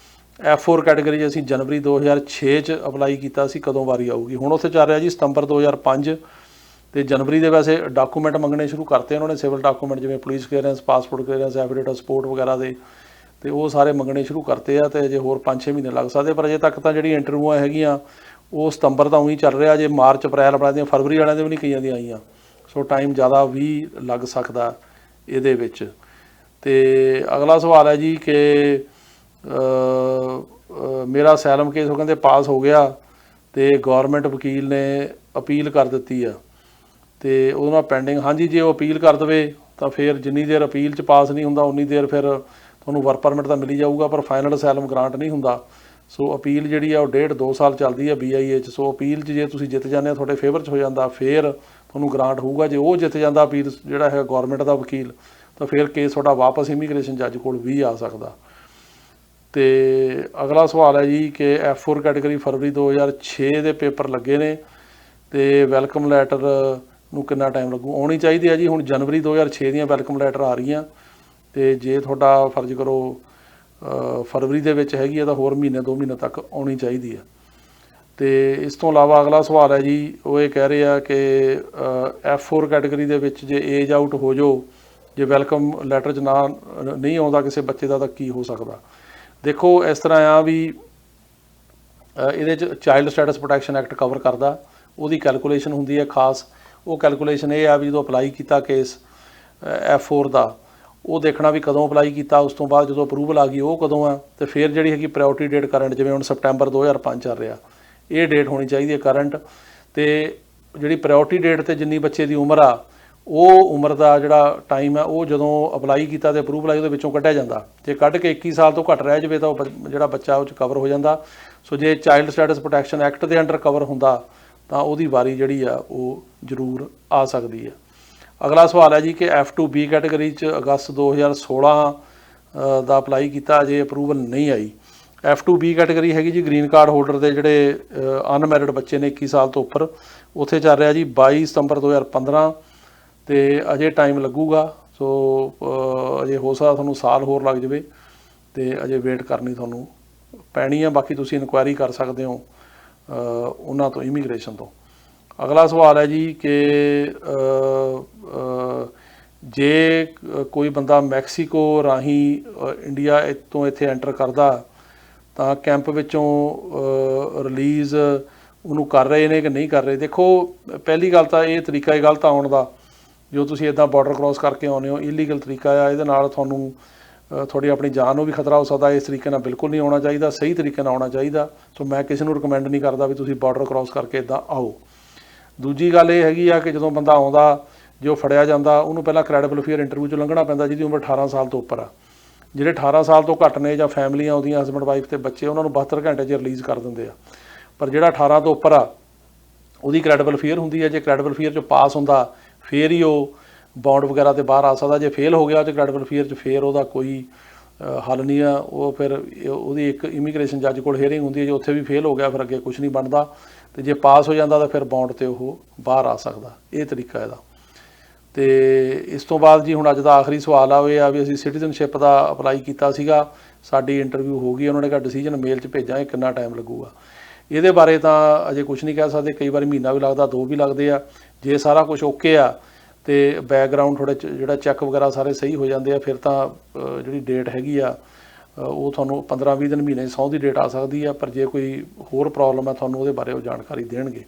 F4 ਕੈਟੇਗਰੀ ਅਸੀਂ ਜਨਵਰੀ 2006 'ਚ ਅਪਲਾਈ ਕੀਤਾ ਸੀ, ਕਦੋਂ ਵਾਰੀ ਆਊਗੀ? ਹੁਣ ਉੱਥੇ ਚੱਲ ਰਿਹਾ ਜੀ ਸਤੰਬਰ 2005, ਤੇ ਜਨਵਰੀ ਦੇ ਵੈਸੇ ਡਾਕੂਮੈਂਟ ਮੰਗਣੇ ਸ਼ੁਰੂ ਕਰਤੇ ਉਹਨਾਂ ਨੇ, ਸਿਵਲ ਡਾਕੂਮੈਂਟ ਜਿਵੇਂ police clearance, passport clearance, affidavit of support ਵਗੈਰਾ ਦੇ, ਤੇ ਉਹ ਸਾਰੇ ਮੰਗਣੇ ਸ਼ੁਰੂ ਕਰਤੇ ਆ, ਤੇ ਅਜੇ ਹੋਰ 5-6 ਮਹੀਨੇ ਲੱਗ ਸਕਦੇ। ਪਰ ਅਜੇ ਤੱਕ ਤਾਂ ਜਿਹੜੀ ਇੰਟਰਵਿਊਆਂ ਹੈਗੀਆਂ ਉਹ ਸਤੰਬਰ ਤਾਂ ਉਹੀ ਚੱਲ ਰਿਹਾ, ਜੇ ਮਾਰਚ ਅਪ੍ਰੈਲ ਆਪਣਾ ਦੀਆਂ ਫਰਵਰੀ ਵਾਲਿਆਂ ਦੇ ਵੀ ਨਹੀਂ ਕਈਆਂ ਦੀਆਂ ਆਈਆਂ, ਸੋ ਟਾਈਮ ਜ਼ਿਆਦਾ ਵੀ ਲੱਗ ਸਕਦਾ ਇਹਦੇ ਵਿੱਚ। ਤੇ ਅਗਲਾ ਸਵਾਲ ਹੈ ਜੀ ਕਿ ਮੇਰਾ ਅਸਾਈਲਮ ਕੇਸ ਉਹ ਕਹਿੰਦੇ ਪਾਸ ਹੋ ਗਿਆ ਤੇ ਗੌਰਮੈਂਟ ਵਕੀਲ ਨੇ ਅਪੀਲ ਕਰ ਦਿੱਤੀ ਆ ਤੇ ਉਹਦੇ ਨਾਲ ਪੈਂਡਿੰਗ। ਹਾਂਜੀ, ਜੇ ਉਹ ਅਪੀਲ ਕਰ ਦੇਵੇ ਤਾਂ ਫਿਰ ਜਿੰਨੀ ਦੇਰ ਅਪੀਲ 'ਚ ਪਾਸ ਨਹੀਂ ਹੁੰਦਾ ਉਨੀ ਦੇਰ ਫਿਰ ਤੁਹਾਨੂੰ ਵਰਕ ਪਰਮਿਟ ਤਾਂ ਮਿਲੀ ਜਾਊਗਾ, ਪਰ ਫਾਈਨਲ ਅਸਾਈਲਮ ਗ੍ਰਾਂਟ ਨਹੀਂ ਹੁੰਦਾ। ਸੋ ਅਪੀਲ ਜਿਹੜੀ ਆ ਉਹ 1.5-2 ਸਾਲ ਚੱਲਦੀ ਆ BIA 'ਚ। ਸੋ ਅਪੀਲ 'ਚ ਜੇ ਤੁਸੀਂ ਜਿੱਤ ਜਾਂਦੇ ਹੋ, ਤੁਹਾਡੇ ਫੇਵਰ 'ਚ ਹੋ ਜਾਂਦਾ, ਫਿਰ ਤੁਹਾਨੂੰ ਗ੍ਰਾਂਟ ਹੋਊਗਾ। ਜੇ ਉਹ ਜਿੱਤ ਜਾਂਦਾ ਅਪੀਲ ਜਿਹੜਾ ਹੈਗਾ ਗੌਰਮੈਂਟ ਦਾ ਵਕੀਲ, ਤਾਂ ਫਿਰ ਕੇਸ ਤੁਹਾਡਾ ਵਾਪਸ ਇਮੀਗ੍ਰੇਸ਼ਨ ਜੱਜ ਕੋਲ ਵੀ ਆ ਸਕਦਾ। ਤੇ ਅਗਲਾ ਸਵਾਲ ਹੈ ਜੀ ਕਿ F4 ਕੈਟੇਗਰੀ ਫਰਵਰੀ 2006 ਦੇ ਪੇਪਰ ਲੱਗੇ ਨੇ ਤੇ ਵੈਲਕਮ ਲੈਟਰ ਨੂੰ ਕਿੰਨਾ ਟਾਈਮ ਲੱਗੂ? ਆਉਣੀ ਚਾਹੀਦੀ ਹੈ ਜੀ ਹੁਣ ਜਨਵਰੀ 2006 ਦੀਆਂ ਵੈਲਕਮ ਲੈਟਰ ਆ ਰਹੀਆਂ, ਤੇ ਜੇ ਤੁਹਾਡਾ ਫਰਜ਼ ਕਰੋ ਫਰਵਰੀ ਦੇ ਵਿੱਚ ਹੈਗੀ ਹੈ ਤਾਂ ਹੋਰ ਮਹੀਨੇ-2 ਮਹੀਨੇ ਤੱਕ ਆਉਣੀ ਚਾਹੀਦੀ ਹੈ। ਤੇ ਇਸ ਤੋਂ ਇਲਾਵਾ ਅਗਲਾ ਸਵਾਲ ਹੈ ਜੀ, ਉਹ ਇਹ ਕਹਿ ਰਹੇ ਆ ਕਿ F4 ਕੈਟੇਗਰੀ ਦੇ ਵਿੱਚ ਜੇ ਏਜ ਆਊਟ ਹੋ ਜਾਓ, ਜੇ ਵੈਲਕਮ ਲੈਟਰ 'ਚ ਨਾ ਨਹੀਂ ਆਉਂਦਾ ਕਿਸੇ ਬੱਚੇ ਦਾ, ਤਾਂ ਕੀ ਹੋ ਸਕਦਾ? ਦੇਖੋ ਇਸ ਤਰ੍ਹਾਂ ਆ ਵੀ ਇਹਦੇ 'ਚ Child Status Protection Act cover ਕਰਦਾ, ਉਹਦੀ ਕੈਲਕੂਲੇਸ਼ਨ ਹੁੰਦੀ ਹੈ ਖਾਸ। ਉਹ ਕੈਲਕੂਲੇਸ਼ਨ ਇਹ ਆ ਵੀ ਜਦੋਂ ਅਪਲਾਈ ਕੀਤਾ ਕੇਸ F4 ਦਾ, ਉਹ ਦੇਖਣਾ ਵੀ ਕਦੋਂ ਅਪਲਾਈ ਕੀਤਾ, ਉਸ ਤੋਂ ਬਾਅਦ ਜਦੋਂ ਅਪਰੂਵਲ ਆ ਗਈ ਉਹ ਕਦੋਂ ਆ, ਅਤੇ ਫਿਰ ਜਿਹੜੀ ਹੈਗੀ ਪ੍ਰਾਇਓਰਟੀ ਡੇਟ ਕਰੰਟ, ਜਿਵੇਂ ਹੁਣ ਸਪਟੈਂਬਰ 2005 ਚੱਲ ਰਿਹਾ, ਇਹ ਡੇਟ ਹੋਣੀ ਚਾਹੀਦੀ ਹੈ ਕਰੰਟ। ਅਤੇ ਜਿਹੜੀ ਪ੍ਰਾਇਓਰਟੀ ਡੇਟ 'ਤੇ ਜਿੰਨੀ ਬੱਚੇ ਦੀ ਉਮਰ ਆ, ਉਹ ਉਮਰ ਦਾ ਜਿਹੜਾ ਟਾਈਮ ਹੈ ਉਹ ਜਦੋਂ ਅਪਲਾਈ ਕੀਤਾ ਅਤੇ ਅਪਰੂਵਲ ਆਈ ਉਹਦੇ ਵਿੱਚੋਂ ਕੱਢਿਆ ਜਾਂਦਾ। ਜੇ ਕੱਢ ਕੇ 21 ਸਾਲ ਤੋਂ ਘੱਟ ਰਹਿ ਜਾਵੇ ਤਾਂ ਉਹ ਜਿਹੜਾ ਬੱਚਾ ਉਹ 'ਚ ਕਵਰ ਹੋ ਜਾਂਦਾ। ਸੋ ਜੇ ਚਾਈਲਡ ਸਟੇਟਸ ਪ੍ਰੋਟੈਕਸ਼ਨ ਐਕਟ ਦੇ ਅੰਡਰ ਕਵਰ ਹੁੰਦਾ ਤਾਂ ਉਹਦੀ ਵਾਰੀ ਜਿਹੜੀ ਆ ਉਹ ਜ਼ਰੂਰ ਆ ਸਕਦੀ ਹੈ। ਅਗਲਾ ਸਵਾਲ ਹੈ ਜੀ ਕਿ F2B ਕੈਟੇਗਰੀ 'ਚ ਅਗਸਤ 2016 ਦਾ ਅਪਲਾਈ ਕੀਤਾ, ਅਜੇ ਅਪਰੂਵਲ ਨਹੀਂ ਆਈ। F2B ਕੈਟੇਗਰੀ ਹੈਗੀ ਜੀ ਗ੍ਰੀਨ ਕਾਰਡ ਹੋਲਡਰ ਦੇ ਜਿਹੜੇ ਅਨਮੈਰਿਡ ਬੱਚੇ ਨੇ 21 ਸਾਲ ਤੋਂ ਉੱਪਰ, ਉੱਥੇ ਚੱਲ ਰਿਹਾ ਜੀ 22 ਸਤੰਬਰ 2015, ਅਤੇ ਅਜੇ ਟਾਈਮ ਲੱਗੂਗਾ। ਸੋ ਅਜੇ ਹੋ ਸਕਦਾ ਤੁਹਾਨੂੰ ਸਾਲ ਹੋਰ ਲੱਗ ਜਾਵੇ, ਅਤੇ ਅਜੇ ਵੇਟ ਕਰਨੀ ਤੁਹਾਨੂੰ ਪੈਣੀ ਆ। ਬਾਕੀ ਤੁਸੀਂ ਇਨਕੁਆਇਰੀ ਕਰ ਸਕਦੇ ਹੋ ਉਹਨਾਂ ਤੋਂ, ਇਮੀਗ੍ਰੇਸ਼ਨ ਤੋਂ। ਅਗਲਾ ਸਵਾਲ ਹੈ ਜੀ ਕਿ ਜੇ ਕੋਈ ਬੰਦਾ ਮੈਕਸੀਕੋ ਰਾਹੀਂ ਇੰਡੀਆ ਤੋਂ ਇੱਥੇ ਐਂਟਰ ਕਰਦਾ ਤਾਂ ਕੈਂਪ ਵਿੱਚੋਂ ਰਿਲੀਜ਼ ਉਹਨੂੰ ਕਰ ਰਹੇ ਨੇ ਕਿ ਨਹੀਂ ਕਰ ਰਹੇ? ਦੇਖੋ ਪਹਿਲੀ ਗੱਲ ਤਾਂ ਇਹ ਤਰੀਕਾ ਹੀ ਗਲਤ ਆਉਣ ਦਾ, ਜੋ ਤੁਸੀਂ ਇੱਦਾਂ ਬਾਰਡਰ ਕ੍ਰੋਸ ਕਰਕੇ ਆਉਂਦੇ ਹੋ, ਇਲੀਗਲ ਤਰੀਕਾ ਆ। ਇਹਦੇ ਨਾਲ ਤੁਹਾਨੂੰ ਤੁਹਾਡੀ ਆਪਣੀ ਜਾਨ ਨੂੰ ਵੀ ਖਤਰਾ ਹੋ ਸਕਦਾ। ਇਸ ਤਰੀਕੇ ਨਾਲ ਬਿਲਕੁਲ ਨਹੀਂ ਆਉਣਾ ਚਾਹੀਦਾ, ਸਹੀ ਤਰੀਕੇ ਨਾਲ ਆਉਣਾ ਚਾਹੀਦਾ। ਸੋ ਮੈਂ ਕਿਸੇ ਨੂੰ ਰਿਕਮੈਂਡ ਨਹੀਂ ਕਰਦਾ ਵੀ ਤੁਸੀਂ ਬਾਰਡਰ ਕ੍ਰੋਸ ਕਰਕੇ ਇੱਦਾਂ ਆਓ। ਦੂਜੀ ਗੱਲ ਇਹ ਹੈਗੀ ਆ ਕਿ ਜਦੋਂ ਬੰਦਾ ਆਉਂਦਾ ਜੇ ਉਹ ਫੜਿਆ ਜਾਂਦਾ ਉਹਨੂੰ ਪਹਿਲਾਂ ਕ੍ਰੈਡੀਬਲ ਫੀਅਰ ਇੰਟਰਵਿਊ 'ਚੋਂ ਲੰਘਣਾ ਪੈਂਦਾ ਜਿਹਦੀ ਉਮਰ 18 ਸਾਲ ਤੋਂ ਉੱਪਰ ਆ। ਜਿਹੜੇ 18 ਸਾਲ ਤੋਂ ਘੱਟ ਨੇ ਜਾਂ ਫੈਮਲੀਆਂ ਉਹਦੀਆਂ ਹਸਬੈਂਡ ਵਾਈਫ ਤੇ ਬੱਚੇ, ਉਹਨਾਂ ਨੂੰ 72 ਘੰਟੇ 'ਚ ਰਿਲੀਜ਼ ਕਰ ਦਿੰਦੇ ਆ। ਪਰ ਜਿਹੜਾ 18 ਤੋਂ ਉੱਪਰ ਆ ਉਹਦੀ ਕ੍ਰੈਡੀਬਲ ਫੀਅਰ ਹੁੰਦੀ ਹੈ। ਜੇ ਕ੍ਰੈਡੀਬਲ ਫੀਅਰ 'ਚ ਪਾਸ ਹੁੰਦਾ ਫਿਰ ਹੀ ਉਹ ਬੌਂਡ ਵਗੈਰਾ ਤੇ ਬਾਹਰ ਆ ਸਕਦਾ। ਜੇ ਫੇਲ ਹੋ ਗਿਆ ਤੇ ਕ੍ਰੈਡੀਬਲ ਫੀਅਰ 'ਚ ਫਿਰ ਉਹਦਾ ਕੋਈ ਹੱਲ ਨਹੀਂ ਆ। ਉਹ ਫਿਰ ਉਹਦੀ ਇੱਕ ਇਮੀਗ੍ਰੇਸ਼ਨ ਜੱਜ ਕੋਲ ਹੀਅਰਿੰਗ ਹੁੰਦੀ ਹੈ, ਜੇ ਉੱਥੇ ਵੀ ਫੇਲ ਹੋ ਗਿਆ ਫਿਰ ਅੱਗੇ ਕੁਝ ਨਹੀਂ ਬਣਦਾ, ਤੇ ਜੇ ਪਾਸ ਹੋ ਜਾਂਦਾ ਤਾਂ ਫਿਰ ਬੌਂਡ ਤੇ ਉਹ ਬਾਹਰ ਆ ਸਕਦਾ। ਇਹ ਤਰੀਕਾ ਇਹਦਾ। ਤੇ ਇਸ ਤੋਂ ਬਾਅਦ ਜੀ ਹੁਣ ਅੱਜ ਦਾ ਆਖਰੀ ਸਵਾਲ ਆ ਉਹ ਇਹ ਆ ਵੀ ਅਸੀਂ ਸਿਟੀਜ਼ਨਸ਼ਿਪ ਦਾ ਅਪਲਾਈ ਕੀਤਾ ਸੀਗਾ, ਸਾਡੀ ਇੰਟਰਵਿਊ ਹੋ ਗਈ, ਉਹਨਾਂ ਨੇ ਕਿਹਾ ਡਿਸੀਜਨ ਮੇਲ 'ਚ ਭੇਜਾਂਗੇ, ਕਿੰਨਾ ਟਾਈਮ ਲੱਗੂਗਾ। ਇਹਦੇ ਬਾਰੇ ਤਾਂ ਅਜੇ ਕੁਝ ਨਹੀਂ ਕਹਿ ਸਕਦੇ, ਕਈ ਵਾਰੀ ਮਹੀਨਾ ਵੀ ਲੱਗਦਾ, 2 ਵੀ ਲੱਗਦੇ ਆ। ਜੇ ਸਾਰਾ ਕੁਝ ਓਕੇ ਆ ਤੇ ਬੈਕਗਰਾਊਂਡ ਥੋੜ੍ਹਾ ਜਿਹੜਾ ਚੈੱਕ ਵਗੈਰਾ ਸਾਰੇ ਸਹੀ ਹੋ ਜਾਂਦੇ ਆ, ਫਿਰ ਤਾਂ ਜਿਹੜੀ ਡੇਟ ਹੈਗੀ ਆ ਉਹ ਤੁਹਾਨੂੰ 15-20 ਦਿਨ ਮਹੀਨੇ 'ਚ 100 ਦੀ ਡੇਟ ਆ ਸਕਦੀ ਆ। ਪਰ ਜੇ ਕੋਈ ਹੋਰ ਪ੍ਰੋਬਲਮ ਹੈ ਤੁਹਾਨੂੰ ਉਹਦੇ ਬਾਰੇ ਉਹ ਜਾਣਕਾਰੀ ਦੇਣਗੇ।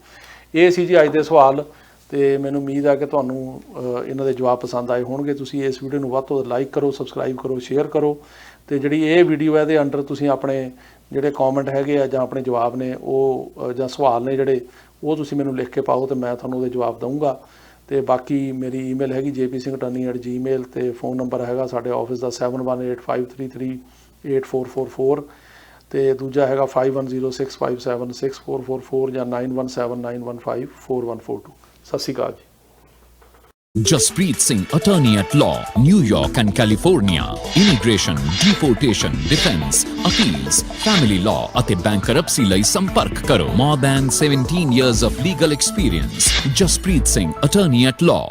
ਇਹ ਸੀ ਜੀ ਅੱਜ ਦੇ ਸਵਾਲ, ਤੇ ਮੈਨੂੰ ਉਮੀਦ ਹੈ ਕਿ ਤੁਹਾਨੂੰ ਇਹਨਾਂ ਦੇ ਜਵਾਬ ਪਸੰਦ ਆਏ ਹੋਣਗੇ। ਤੁਸੀਂ ਇਸ ਵੀਡੀਓ ਨੂੰ ਵੱਧ ਤੋਂ ਵੱਧ ਲਾਈਕ ਕਰੋ, ਸਬਸਕ੍ਰਾਈਬ ਕਰੋ, ਸ਼ੇਅਰ ਕਰੋ, ਤੇ ਜਿਹੜੀ ਇਹ ਵੀਡੀਓ ਹੈ ਇਹਦੇ ਅੰਡਰ ਤੁਸੀਂ ਆਪਣੇ ਜਿਹੜੇ ਕਮੈਂਟ ਹੈਗੇ ਆ ਜਾਂ ਆਪਣੇ ਜਵਾਬ ਨੇ ਉਹ ਜਾਂ ਸਵਾਲ ਨੇ ਜਿਹੜੇ ਉਹ ਤੁਸੀਂ ਮੈਨੂੰ ਲਿਖ ਕੇ ਪਾਓ ਤੇ ਮੈਂ ਤੁਹਾਨੂੰ ਉਹਦੇ ਜਵਾਬ ਦਊਂਗਾ। ਤੇ ਬਾਕੀ ਮੇਰੀ ਈਮੇਲ ਹੈਗੀ jpsinghatani@gmail, ਤੇ ਫੋਨ ਨੰਬਰ ਹੈਗਾ ਸਾਡੇ ਆਫਿਸ ਦਾ 7185338444, ਤੇ ਦੂਜਾ ਹੈਗਾ 5106576444 ਜਾਂ 9179154142। ਸਤਿ ਸ਼੍ਰੀ ਅਕਾਲ ਜੀ। Jaspreet Singh, attorney at law, New York and California. Immigration, deportation, defense, appeals, family law ਅਤੇ bankruptcy ਲਈ ਸੰਪਰਕ ਕਰੋ। More than 17 years of legal experience. Jaspreet Singh, attorney at law.